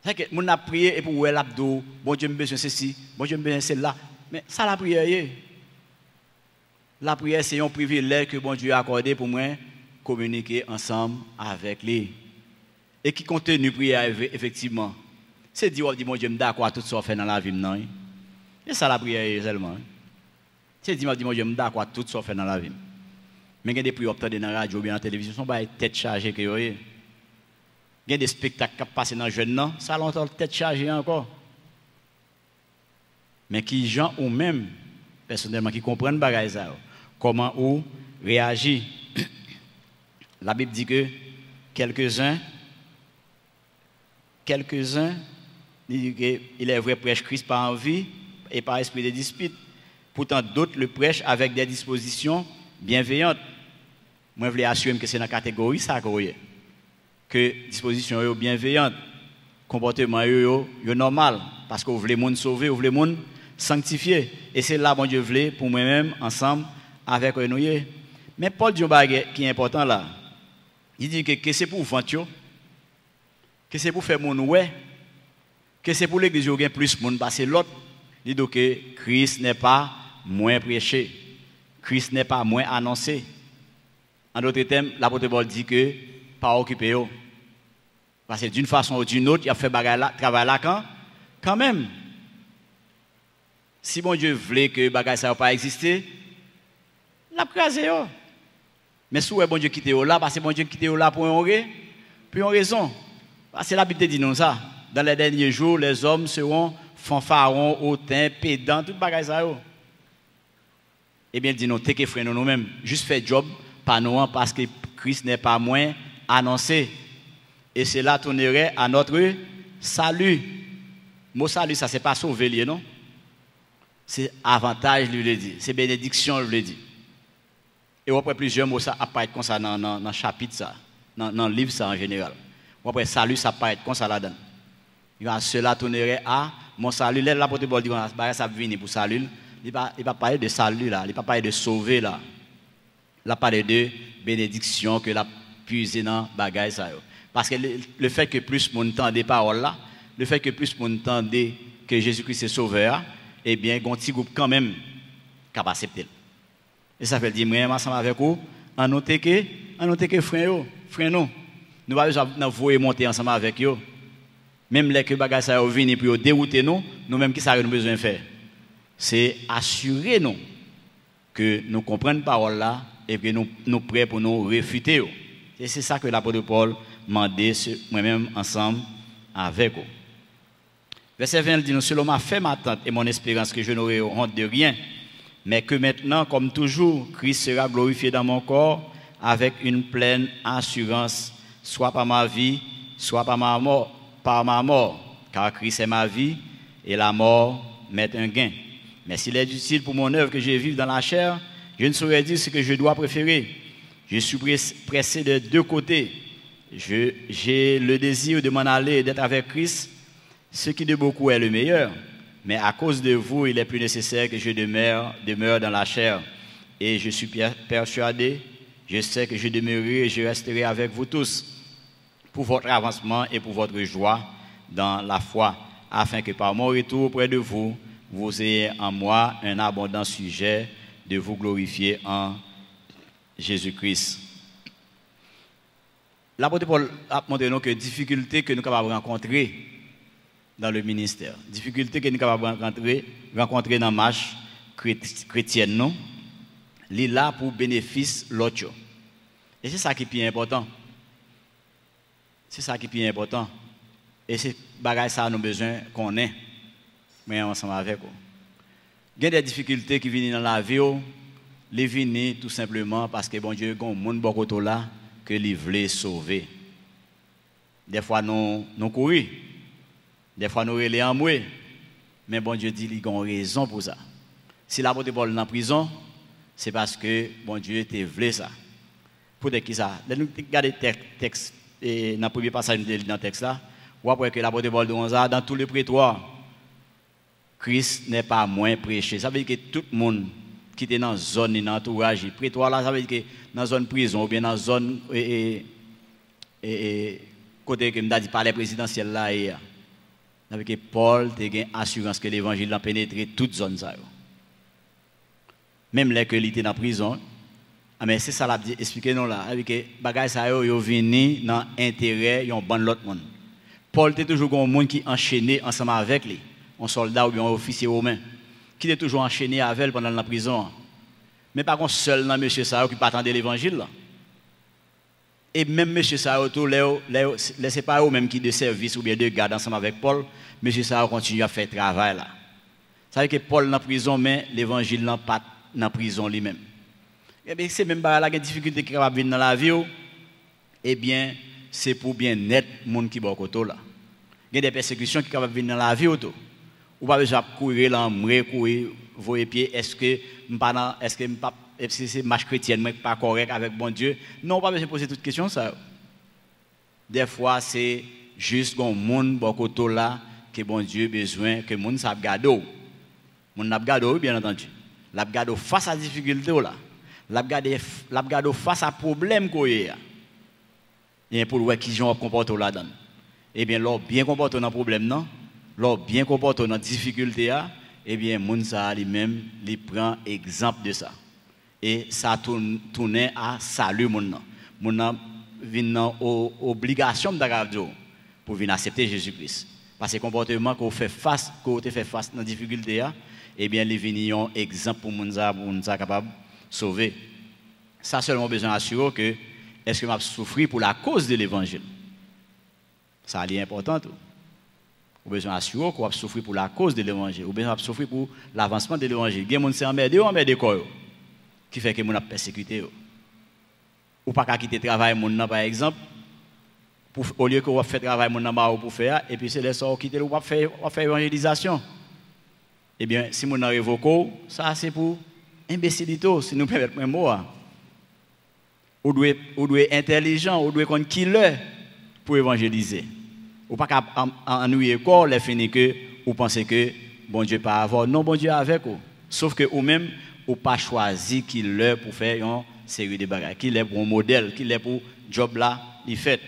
C'est que mon a prié et pour ouais l'abdo, bon Dieu me besoin ceci, bon Dieu me besoin celle-là. Mais ça la prière la prière c'est un privilège que bon Dieu a accordé pour moi communiquer ensemble avec lui. Et qui contenu prière effectivement. C'est dire mon Dieu me d'accord à tout ce qu'on fait dans la vie non. Et ça la prière seulement. C'est dire mon Dieu me d'accord à tout ce qu'on fait dans la vie. Mais il y a des prières dans la radio ou bien dans la télévision sont pas tête chargée que il y a des spectacles qui passent dans les jeunes, ça longtemps tête chargée encore. Mais qui gens ou même, personnellement, qui comprennent bagay ça, comment ou réagir. La Bible dit que quelques-uns, il est vrai prêche Christ par envie et par esprit de dispute. Pourtant, d'autres le prêchent avec des dispositions bienveillantes. Moi, je voulais assurer que c'est dans la catégorie ça que disposition est bienveillante, comportement est normal, parce que vous voulez les gens sauver, vous voulez les gens sanctifier. Et c'est là, bon Dieu voulait, pour moi-même, ensemble, avec nous. Mais Paul dit un bagage qui est important là. Il dit que c'est pour vendre, que c'est pour faire mon ouais, que c'est pour l'église qui a plus de monde, parce que l'autre, il dit que Christ n'est pas moins prêché, Christ n'est pas moins annoncé. En d'autres termes, l'apôtre Paul dit que pas occupé. Parce que d'une façon ou d'une autre, il a fait travail là quand même. Si bon Dieu voulait que bagay ça pas exister, l'a crasé. Mais si bon Dieu quitte là, parce que bon Dieu quitte là pour une raison. Parce que la Bible dit nous ça. Dans les derniers jours, les hommes seront fanfarons, hautains, pédants, tout bagay ça. Eh bien, il dit non, t'es que frère nous-mêmes, juste faire job, pas nous, parce que Christ n'est pas moins annoncé. Et cela tournerait à notre salut. Le mot salut, ça c'est pas sauver, non? C'est avantage, lui le dit. C'est bénédiction, lui le dit. Et après plusieurs mots, ça apparaît comme ça dans le chapitre, ça, dans le livre, ça en général. Après salut, ça apparaît comme ça là-dedans. Cela tournerait à mon salut. Là, l'apôtre Paul dit, ça vient pour salut. Il ne va pas parler de salut, là. Il ne va pas parler de sauver, là. Il va parler de bénédiction que la puiser dans le bagage. Parce que le fait que plus mon temps des paroles là, le fait que plus mon temps que Jésus-Christ est sauveur, eh bien, il y a un petit groupe quand même qui va accepter. Et ça fait dire, moi, ensemble avec vous, en noter que frère, nous allons vous monter ensemble avec eux. Même les que bagages ça viennent pour dérouter nous-mêmes qui ça nous besoin de faire. C'est assurer nous que nous comprenons parole là et que nous prêts pour nous réfuter. Et c'est ça que l'apôtre Paul m'a dit moi-même ensemble avec vous. Verset 20 dit, selon ma ferme attente et mon espérance que je n'aurai honte de rien, mais que maintenant, comme toujours, Christ sera glorifié dans mon corps avec une pleine assurance, soit par ma vie, soit par ma mort, car Christ est ma vie et la mort m'est un gain. Mais s'il est utile pour mon œuvre que je vive dans la chair, je ne saurais dire ce que je dois préférer. Je suis pressé de deux côtés. J'ai le désir de m'en aller et d'être avec Christ, ce qui de beaucoup est le meilleur. Mais à cause de vous, il est plus nécessaire que je demeure dans la chair. Et je suis persuadé, je sais que je demeurerai et je resterai avec vous tous pour votre avancement et pour votre joie dans la foi, afin que par mon retour auprès de vous, vous ayez en moi un abondant sujet de vous glorifier en Jésus-Christ. L'apôtre Paul a montré que difficulté que nous sommes capables de rencontrer dans le ministère, difficulté que nous sommes capables de rencontrer dans la marche chrétienne, non? il est là pour bénéfice l'autre. Et c'est ça qui est plus important. C'est ça qui est plus important. Et c'est bagage ça nous besoin qu'on ait. Mais ensemble avec vous. Il y a des difficultés qui viennent dans la vie, les viennent tout simplement parce que bon Dieu, il y a un monde beaucoup là que il veut sauver. Des fois nous courons, des fois nous relais en moué, mais bon Dieu dit qu'il y a une raison pour ça. Si l'apôtre Paul est en prison, c'est parce que bon Dieu te voulait ça. Pour qui ça? Nous regardons le texte et dans le premier passage dans le texte là, on voit que l'apôtre Paul dit ça dans tous les prétoires. Christ n'est pas moins prêché. Ça veut dire que tout le monde qui est dans la zone, dans l'entourage, prétoire là, ça veut dire que dans la zone prison ou bien dans la zone côté que me dit palais présidentiel là, ça veut dire que Paul a une assurance que l'évangile a pénétré toute zone ça. Même là que il était dans la prison, mais c'est ça l'a expliqué non là, avec que bagay ça yo venu dans intérêt yon ban l'autre monde. Paul était toujours un monde qui enchaîné ensemble avec lui. Un soldat ou bien un officier romain, qui est toujours enchaîné avec elle pendant la prison. Mais pas qu'on seul dans M. Sao qui pas attendre l'évangile. Et même M. Sao, c'est pas eux même qui de service ou bien de garde ensemble avec Paul, M. Sao continue à faire le travail là. Ça veut dire que Paul est en prison, mais l'évangile n'est pas en prison lui-même. Et bien, c'est même pas la difficulté qui est capable de venir dans la vie, eh bien, c'est pour bien net le monde qui est au là. Il y a des persécutions qui sont capables de venir dans la vie auto. Ou pas besoin de courir là, courir, voyer pied, est-ce que c'est marche chrétienne mais pas correct avec bon Dieu? Non, pas besoin de poser toutes questions ça. Des fois c'est juste un monde beaucoup là que bon Dieu besoin que monde ça garder. Monde n'a garder bien entendu. L'a garder face à difficulté là. L'a garder face à problème qu'on y a. Et pour voir qui gens comporte là-dedans. Eh bien, leur bien comporté dans problème non. Lors bien comporté dans difficulté, eh bien, Mounsa lui-même, il prend exemple de ça. Et ça tourne à salut Mounna. Mounna vient dans obligation de pour venir accepter Jésus-Christ. Parce que le comportement qu'on fait face, qu'on fait face dans difficulté, eh bien, il vient un exemple pour Mounsa capable de sauver. Ça seulement besoin d'assurer que est-ce que m'a souffert pour la cause de l'évangile. Ça est important tout. Ou besoin d'assurer qu'on va souffrir pour la cause de l'évangile, ou besoin de souffrir pour l'avancement de l'évangile. Il y a des gens qui sont emmerdés qui fait que les gens persécuté. Ou pas qu'à quitter le travail, par exemple, au lieu qu'on va faire travail pour faire, et puis c'est les gens qui quittent ou pas faire évangélisation. Eh bien, si on révoque, ça c'est pour imbécilité, si nous permettons un mot. Ou doit être intelligent, ou doit être killer pour évangéliser. Ou pas qu'à ennuyer corps, les fini que ou pensez que bon Dieu pas avoir non bon Dieu avec vous. Sauf que ou même ou pas choisi qu'il l'est pour faire une série de bagages, qu'il est pour un modèle, qu'il est pour job là, il fait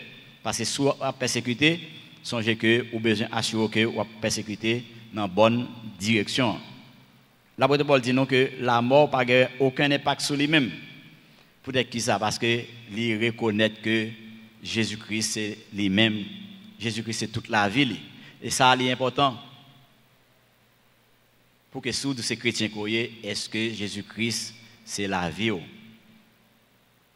parce que soit à persécuter, songez que ou besoin assurer que ou persécuter dans bonne direction. L'apôtre Paul dit non que la mort pas aucun impact sur lui-même. Peut-être qui ça parce que il reconnaît que Jésus-Christ c'est lui-même. Jésus-Christ c'est toute la vie. Et ça est important. Pour que sous ces chrétiens croyaient, est-ce que Jésus-Christ c'est la vie?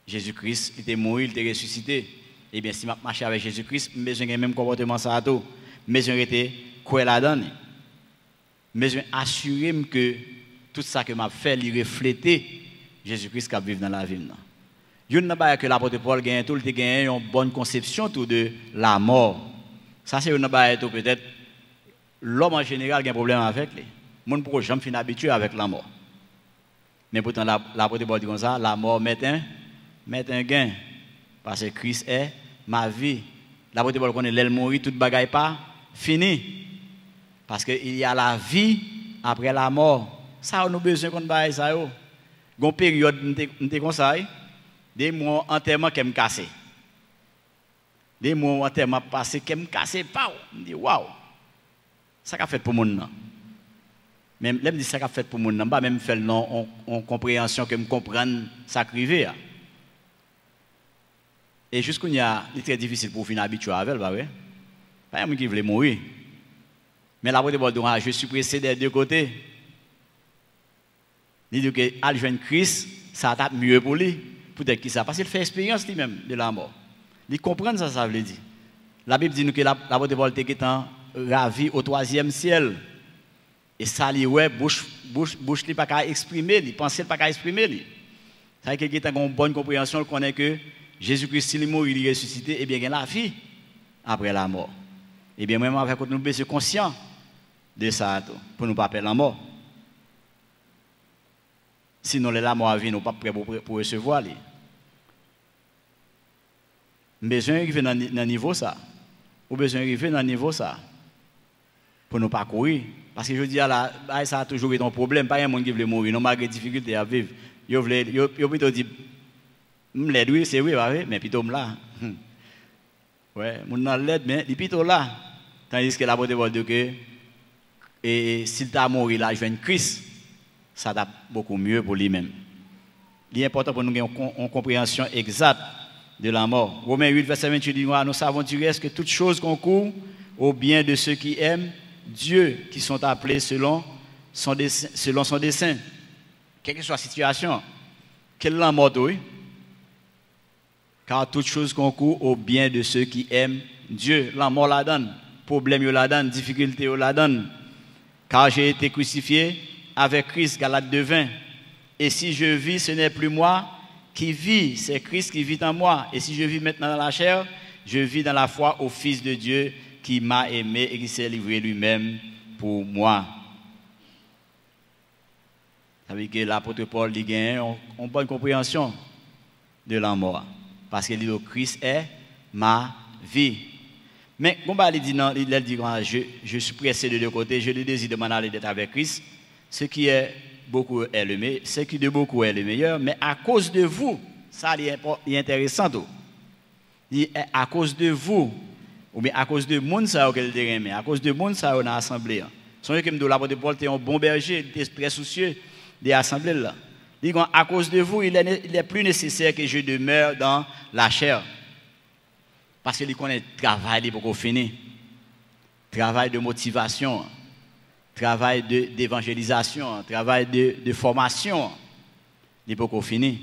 Jésus-Christ, il est mort, il est ressuscité. Eh bien, si je marche avec Jésus-Christ, je besoin le même comportement ça tout. Mais je vais quoi là-dedans. Mais je vais assurer que tout ça que m'a fait, il reflète Jésus-Christ qui vit dans la vie. Je ne sais pas que l'apôtre Paul gagne tout, il gagne une bonne conception tout de la mort. Ça c'est une baille tout peut-être l'homme en général a un problème avec lui. Mon pour jamais fin habitué avec la mort. Mais pourtant l'apôtre Paul dit comme ça, la mort met un gain parce que Christ est ma vie. L'apôtre Paul connaît l'elle mourir toute bagaille pas fini. Parce qu'il y a la vie après la mort. Ça on a besoin qu'on baille ça yo. Gon période m'te conseil des mois enterrement qui me cassé. Des mois enterrement passé qui me cassé pas. Me dit waouh. Ça qu'a fait pour mon nan. Même l'aime dit ça qu'a fait pour mon nan, pas même faire non en compréhension que me comprendre ça crivé. Et jusqu'où il y a c'est très difficile pour finir habitué avec bah ouais. Pas un qui voulait mourir. Mais l'apôtre Paul dit je suis pressé des deux côtés. Il dit que al joindre Christ ça tape mieux pour lui. Peut-être qu'il ça. Parce qu'il fait expérience lui-même de la mort. Il comprend ça, ça veut dire. La Bible dit nous que l'apôtre Paul était ravi au 3e ciel. Et ça, lui, ouais, bouche, lui pas qu'à exprimer, il pensait pas qu'à exprimer. Ça veut dire qu'il a une bonne compréhension, il connaît que Jésus-Christ, il est mort, il est ressuscité, et bien, il a la vie après la mort. Et bien, même avec nous, sommes conscients de ça, pour nous pas perdre la mort. Sinon, la mort à vie, nous ne sommes pas prêts pour recevoir. Nous avons besoin d'arriver dans le niveau ça. Nous avons besoin d'arriver dans le niveau ça. Pour nous pas courir. Parce que je dis, là, ça a toujours été un problème. Pas un monde qui veut mourir, non, malgré les difficultés à vivre. Ils ont plutôt dit, oui, c'est oui, mais plutôt là. Ouais, mon nan l'aide, mais il est plutôt là. Tandis que l'apôtre Paul dit que s'il t'a mort là, je viens Christ, ça va beaucoup mieux pour lui-même. Il est important pour nous avoir une compréhension exacte de la mort. Romains 8, verset 28 dit, nous savons du reste que toutes choses concourent au bien de ceux qui aiment Dieu, qui sont appelés selon son dessein. Quelle que soit la situation, quelle est la mort, oui? Car toutes choses concourent au bien de ceux qui aiment Dieu. La mort la donne, problème la donne, difficulté la donne. Car j'ai été crucifié avec Christ, Galates 2:20. Et si je vis, ce n'est plus moi qui vis, c'est Christ qui vit en moi. Et si je vis maintenant dans la chair, je vis dans la foi au Fils de Dieu qui m'a aimé et qui s'est livré lui-même pour moi. Ça veut dire que l'apôtre Paul a une bonne compréhension de la mort. Parce que le Christ est ma vie. Mais, il dit, je suis pressé de deux côtés, je le désire de m'en aller d'être avec Christ. Ce qui est beaucoup est le meilleur, ce qui de beaucoup est le meilleur, mais à cause de vous, ça est intéressant. À cause de vous, ou bien à cause de monde ça qu'elle aimé, à cause de monde ça on a assemblé. Son que me l'apôtre Paul était un bon berger, il était très soucieux des assemblées là. Il dit à cause de vous, il est plus nécessaire que je demeure dans la chair. Parce qu'il connaît le travail pour finir. Travail de motivation, travail d'évangélisation, travail de formation. Il pour finir.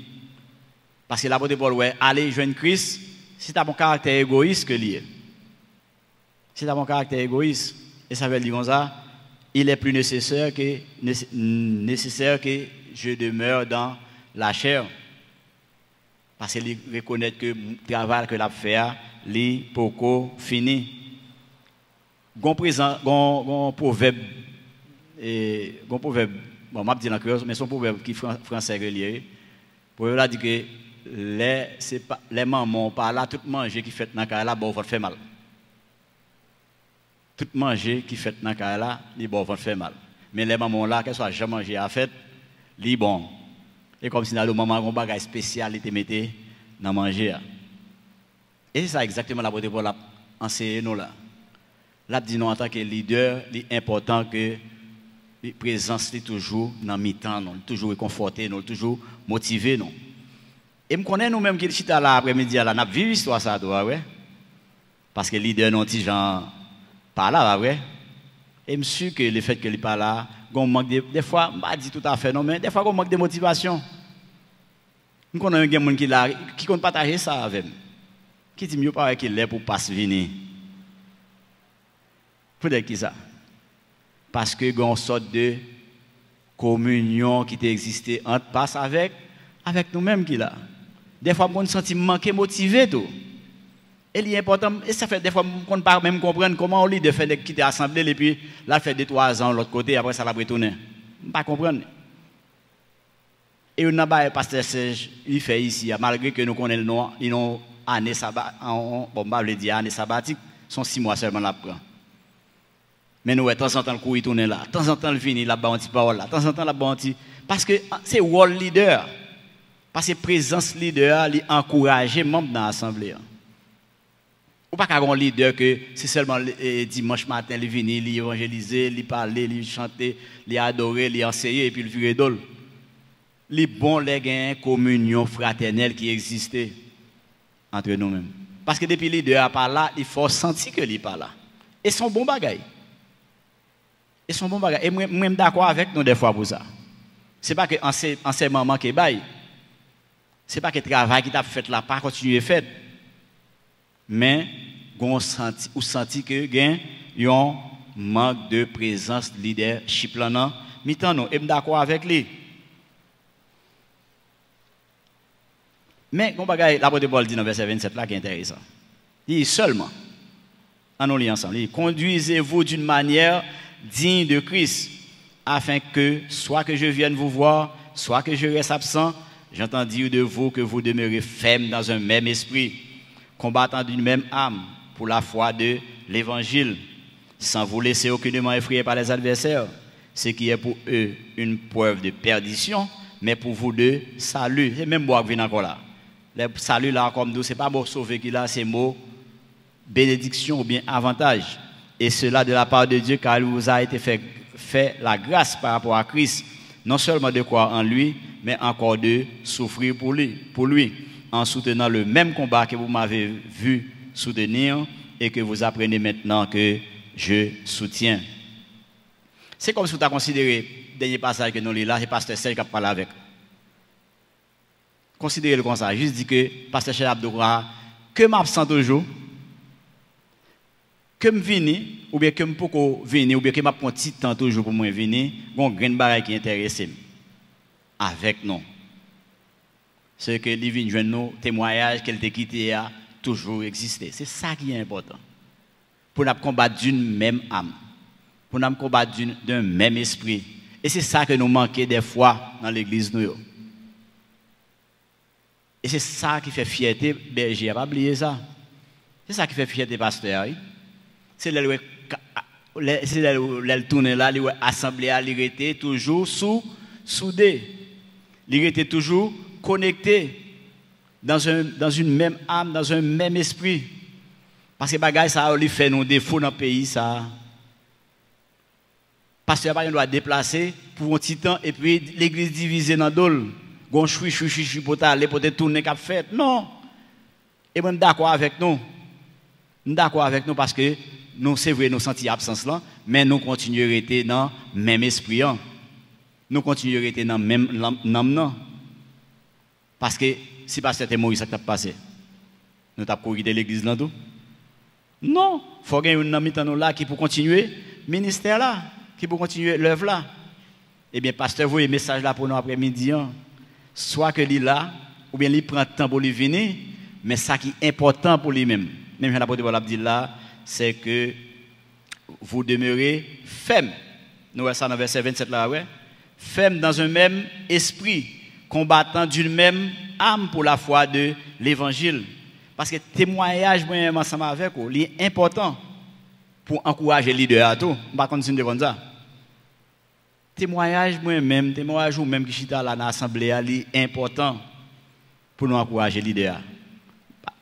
Parce que l'apôtre Paul ouais, aller joindre Christ, c'est un bon caractère égoïste que lié. C'est un bon caractère égoïste. Et ça veut dire comme ça, il est plus nécessaire que je demeure dans la chair. Parce qu'il reconnaît que le travail que l'a fait, il pour fini. Gon proverbe, bon, je dis en créole, mais son proverbe qui est français relié. Le proverbe là dit que les mamans par là, tout manger qui fait dans la là, bon, va faire mal. Tout manger qui fait dans la là, bon, va faire mal. Mais les mamans là, qu'elles soient jamais mangé à fait, li bon. Et comme si dans le maman un bagage spécial était metté dans manger. Et c'est ça exactement la beauté pour la enseigner nous là. Là dit nous en tant que leader, il est important que la présence est toujours dans mi-temps, nous toujours réconforté, nous toujours motivé nous. Et me connais nous même qui chita là après-midi là, n'a vécu histoire ça toi ouais. Parce que leader non petit gens pas là ouais. Et me sûr que le fait que il pas là, on manque des fois, pas dit tout à fait non mais des fois on manque de motivation. Nous connaissons des gens qui là qui compte partager ça avec moi. Qui dit mieux pas qu'il est pour pas se venir. Peut-être qui ça? Parce que il y a une sorte de communion qui existait entre passe avec nous-mêmes qui là. Des fois on se sent manqué motivé tout. Et il est important et ça fait des fois on ne pas même comprendre comment on lit de faire quitter l'assemblée et puis là fait 2-3 ans de l'autre côté après ça va retourner. Pas comprendre. Et on n'a pas pasteur Serge, il fait ici malgré que nous connaissons le nom, ils ont année sabbatique bon bah le dire année sabbatique sont 6 mois seulement là prend. Mais nous de temps en temps le coup il tourne là, de temps en temps le vini là-bas un petit parole là, de temps en temps là-bas un petit parce que c'est rôle leader. Parce que présence leader il encourager membres dans l'assemblée. Ou pas qu'un leader que c'est seulement dimanche matin il vient, il évangéliser, il parler, il chanter, il adorer, il enseigner et puis il virer d'ol. Les bons les gains communion fraternelle qui existait entre nous-mêmes. Parce que depuis le leader pas là, il faut sentir que il pas là. Et son bon bagay. Et son bon bagay. Et moi même d'accord avec nous des fois pour ça. C'est pas que en ces moments qui bail, Ce n'est pas que le travail qui t'a fait là, pas continuer à faire. Mais, vous senti que il y a un manque de présence leadership là, non? Mitan nous, et d'accord avec lui. Mais, l'apôtre Paul dit dans verset 27 là qui est intéressant. Il dit seulement, en nous lisant ensemble, conduisez-vous d'une manière digne de Christ, afin que, soit que je vienne vous voir, soit que je reste absent, j'entends dire de vous que vous demeurez fermes dans un même esprit, combattant d'une même âme pour la foi de l'évangile, sans vous laisser aucunement effrayer par les adversaires, ce qui est pour eux une preuve de perdition, mais pour vous de salut. C'est même moi qui viens encore là. Le salut là, comme nous, ce n'est pas mot sauver qui là, c'est mot bénédiction ou bien avantage. Et cela de la part de Dieu, car il vous a été fait la grâce par rapport à Christ, non seulement de croire en lui, mais encore de souffrir pour lui, en soutenant le même combat que vous m'avez vu soutenir et que vous apprenez maintenant que je soutiens. C'est comme si vous avez considéré le dernier passage que nous lisons là, c'est Pasteur Serge qui a parlé avec. Considérez-le comme ça. Juste dit que Pasteur Serge Abdoura, que m'absent toujours, que me vini, ou bien que me peux venir, ou bien que m'a prend petit temps toujours pour moi venir, bon grain de bagaille qui intéresse avec nous. C'est que les vignes joindre nous témoignage qu'elle t'a quitté a toujours existé. C'est ça qui est important. Pour nous combattre d'une même âme, pour nous combattre d'un même esprit. Et c'est ça que nous manquons des fois dans l'église nous. Et c'est ça qui fait fierté berger, pas oublier ça. C'est ça qui fait fierté pasteur. C'est le tourner là, l'assemblée, il était toujours soudé. Il était toujours connecté dans une même âme, dans un même esprit. Parce que bagay ça lui fait nos défauts dans le pays ça. Pasteur pas doit déplacer pour un petit temps et puis l'église divisée dans dol. Gon choui pour aller pour tourner cap fait. Non. Et moi d'accord avec nous. D'accord avec nous parce que nous c'est vrai nous senti absence là, mais nous continuons à rester dans le même esprit. Nous continuons à rester dans le même nom. Parce que si pasteur était mort, ça t'a passé. Nous t'avons couru de l'église là tout. Non, il faut qu'il y ait un ami là qui peut continuer le ministère là, qui peut continuer l'œuvre là. Eh bien, pasteur, vous avez un message là pour nous après-midi. Soit que lui là, ou bien il prend le temps pour lui venir, mais ça qui est important pour lui-même. Même l'apôtre Paul a dit là, c'est que vous demeurez fermes. Nous voyons ça dans verset 27 là, ouais. Fermes dans un même esprit, combattant d'une même âme pour la foi de l'évangile. Parce que témoignage moi-même ensemble avec vous, c'est important pour encourager les leaders à tout. On va continuer comme ça. Témoignage moi-même, témoignage ou même qui chita là dans l'assemblée, c'est important pour nous encourager les leaders.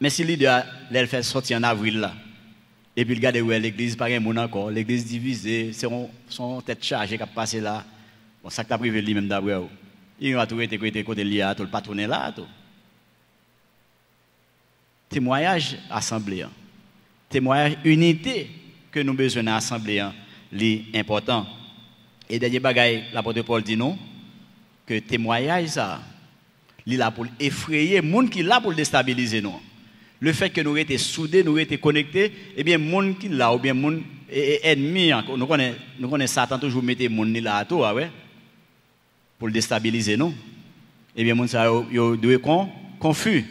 Mais si les leaders les fait sortir en avril là, et puis regardez où est l'église, pas un monde encore, l'église divisée, c'est son tête chargée qui a passé là. Bon, ça qui a privé lui-même d'abord. Il a tout été côté lié, tout le patronné là, tout. Témoignage assemblée, témoignage unité que nous besoin dans l'assemblée, c'est important. Et dernier bagaille, l'apôtre Paul dit non, que témoignage ça, il est là pour effrayer, les gens qui sont là pour déstabiliser nous. Le fait que nous étions soudés, nous étions connectés, eh bien, les gens qui sont là, ou bien les gens ennemis, nous connaissons Satan toujours mettre les gens là à tout, ouais, pour déstabiliser nous. Eh bien, les gens doivent confus.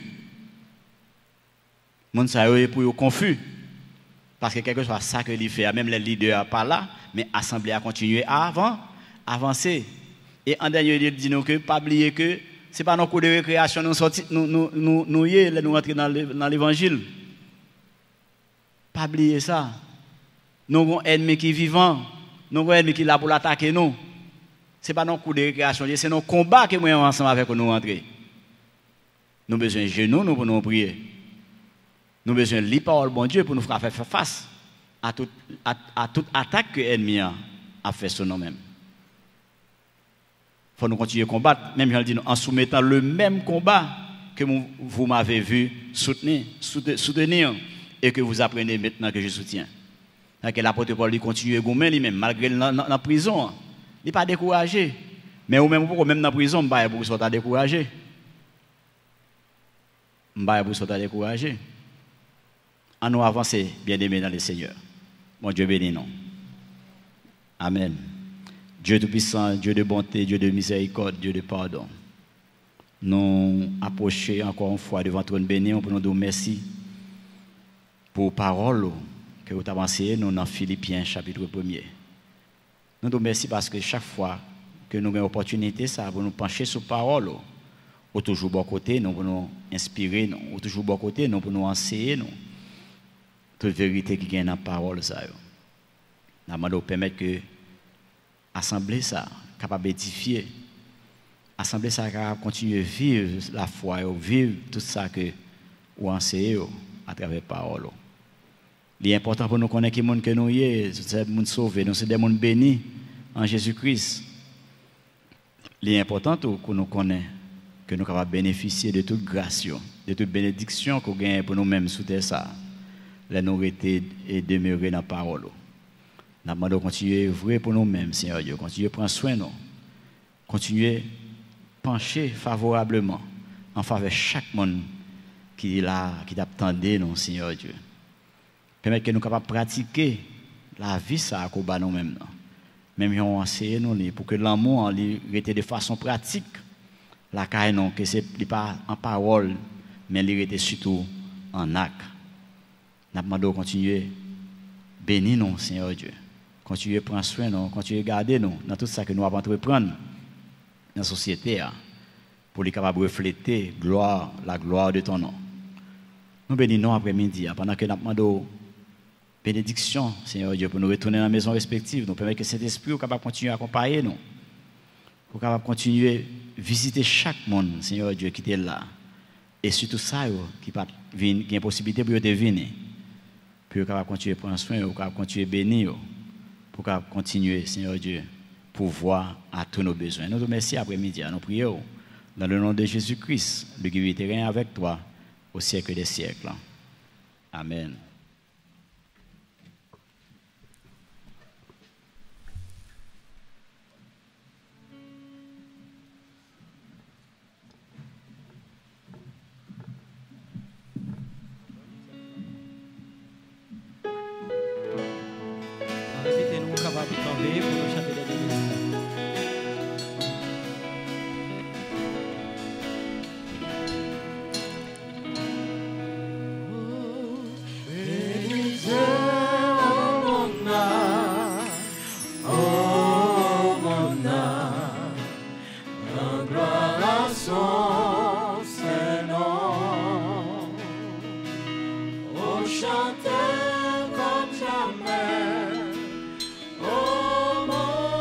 Les gens sont confus. Parce que quelque chose à ça que il fait, même les leaders pas là, mais l'assemblée a continué à avancer. Et en dernier lieu, il dit nous que pas oublier que ce n'est pas nos cours de récréation nous sortis, nous rentrer dans l'évangile. Pas oublier ça. Nous avons un ennemi qui est vivant, nous avons un ennemi qui est là pour l'attaquer nous. Ce n'est pas nos cours de récréation, c'est nos combats que nous avons ensemble avec nous rentrer. Nous avons besoin de genoux pour nous prier. Nous avons besoin de la parole bon Dieu pour nous faire face à toute attaque que l'ennemi a fait sur nous-mêmes. Il faut nous continuer à combattre, même je le dis, en soumettant le même combat que vous m'avez vu soutenir et que vous apprenez maintenant que je soutiens. L'apôtre Paul continue à gommer lui-même, malgré la prison. Il n'est pas découragé. Mais ou même dans la prison, vous ne pouvez pas décourager. je vous souhaite décourager. À nous avancer, bien-aimés dans le Seigneur. Mon Dieu béni nous. Amen. Dieu tout-puissant, Dieu de bonté, Dieu de miséricorde, Dieu de pardon. Nous approcher encore une fois devant ton béni pour nous dire merci pour parole que vous avez enseigné nous dans Philippiens chapitre 1er. Nous nous merci parce que chaque fois que nous avons l'opportunité ça pour nous pencher sur parole, ou toujours bon côté nous pour nous inspirer, nous ou toujours bon côté nous pour nous enseigner nous toute vérité qui gagne dans la parole ça. Nous demandons permettre que assemblée ça capable d'édifier, assemblée ça capable continuer vivre la foi, vivre tout ça que ou enseigner à travers la parole. Il est important pour nous connaître qui monde que nous sommes, c'est des gens sauvés, nous sommes des gens bénis en Jésus-Christ. Il est important que nous connaissions que nous sommes capables de bénéficier de toute grâce, de toute bénédiction que nous gagnons pour nous-mêmes sous terre ça. Là nous rester et demeurer dans la parole. Nous demandons de continuer à œuvrer pour nous-mêmes, Seigneur Dieu, continuer à prendre soin de nous, continuer à pencher favorablement en faveur de chaque monde qui est là, qui t'attendait, nous, Seigneur Dieu. Permettre que nous soyons capables de pratiquer la vie ça qu'on bat nous-mêmes. Même si on enseigne nous pour que l'amour reste de façon pratique. La caille non que c'est pas en parole mais il reste surtout en acte. Nous demandons de continuer bénir nous Seigneur Dieu. Continuer à prendre soin nous, continuer à garder nous dans tout ça que nous avons entreprendre dans la société pour les capables de refléter la gloire de ton nom. Nous bénissons après-midi pendant que nous demandons bénédiction, Seigneur Dieu, pour nous retourner dans la maison respective, nous permettre que cet esprit soit capable de continuer à accompagner nous, pour capable continuer à visiter chaque monde, Seigneur Dieu, qui est là. Et surtout ça, qui a une possibilité pour te venir, pour capable continuer à prendre soin, pour capable continuer à bénir, pour capable continuer, Seigneur Dieu, pour voir à tous nos besoins. Nous te remercions après-midi, nous prions dans le nom de Jésus-Christ, le qui vit et avec toi au siècle des siècles. Amen. Invitez-nous capables de tomber pour nous chanter des délices. Chanter comme jamais, oh mon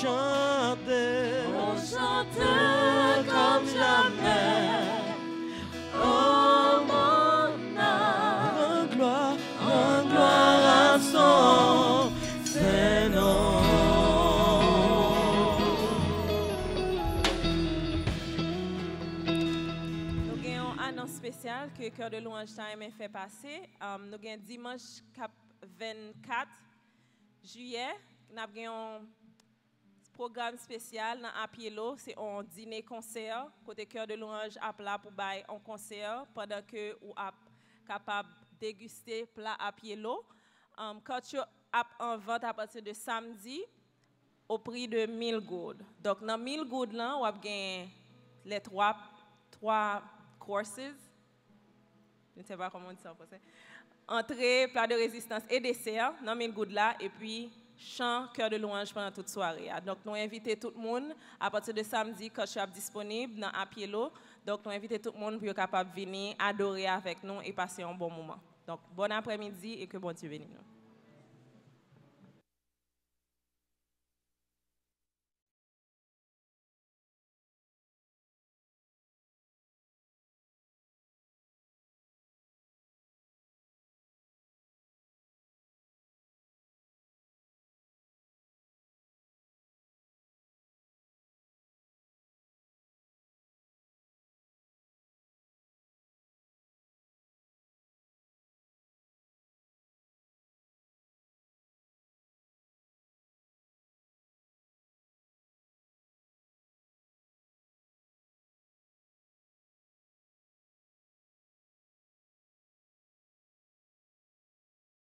chanter. On chante comme jamais. Oh mon âme, Rends gloire à son Saint-Nom. Nous avons une annonce spéciale que Cœur de Louange Time fait passer. Nous avons dimanche 24 juillet. Nous avons un programme spécial dans Apielo. C'est un dîner-concert. Côté Cœur de Louange à plat pour bailler un concert pendant que vous êtes capable de déguster plat Apielo. Quand tu as en vente à partir de samedi au prix de 1000 gourds. Donc, dans 1000 gourds, là, vous avez les trois courses. Je ne sais pas comment on dit ça en français. Entrée, plat de résistance et dessert dans 1000 gourds là. Et puis, chant, cœur de louange pendant toute soirée. Donc, nous invitons tout le monde à partir de samedi quand je suis disponible dans Apielo. Donc, nous invitons tout le monde pour être capable de venir adorer avec nous et passer un bon moment. Donc, bon après-midi et que bon Dieu bénisse nous.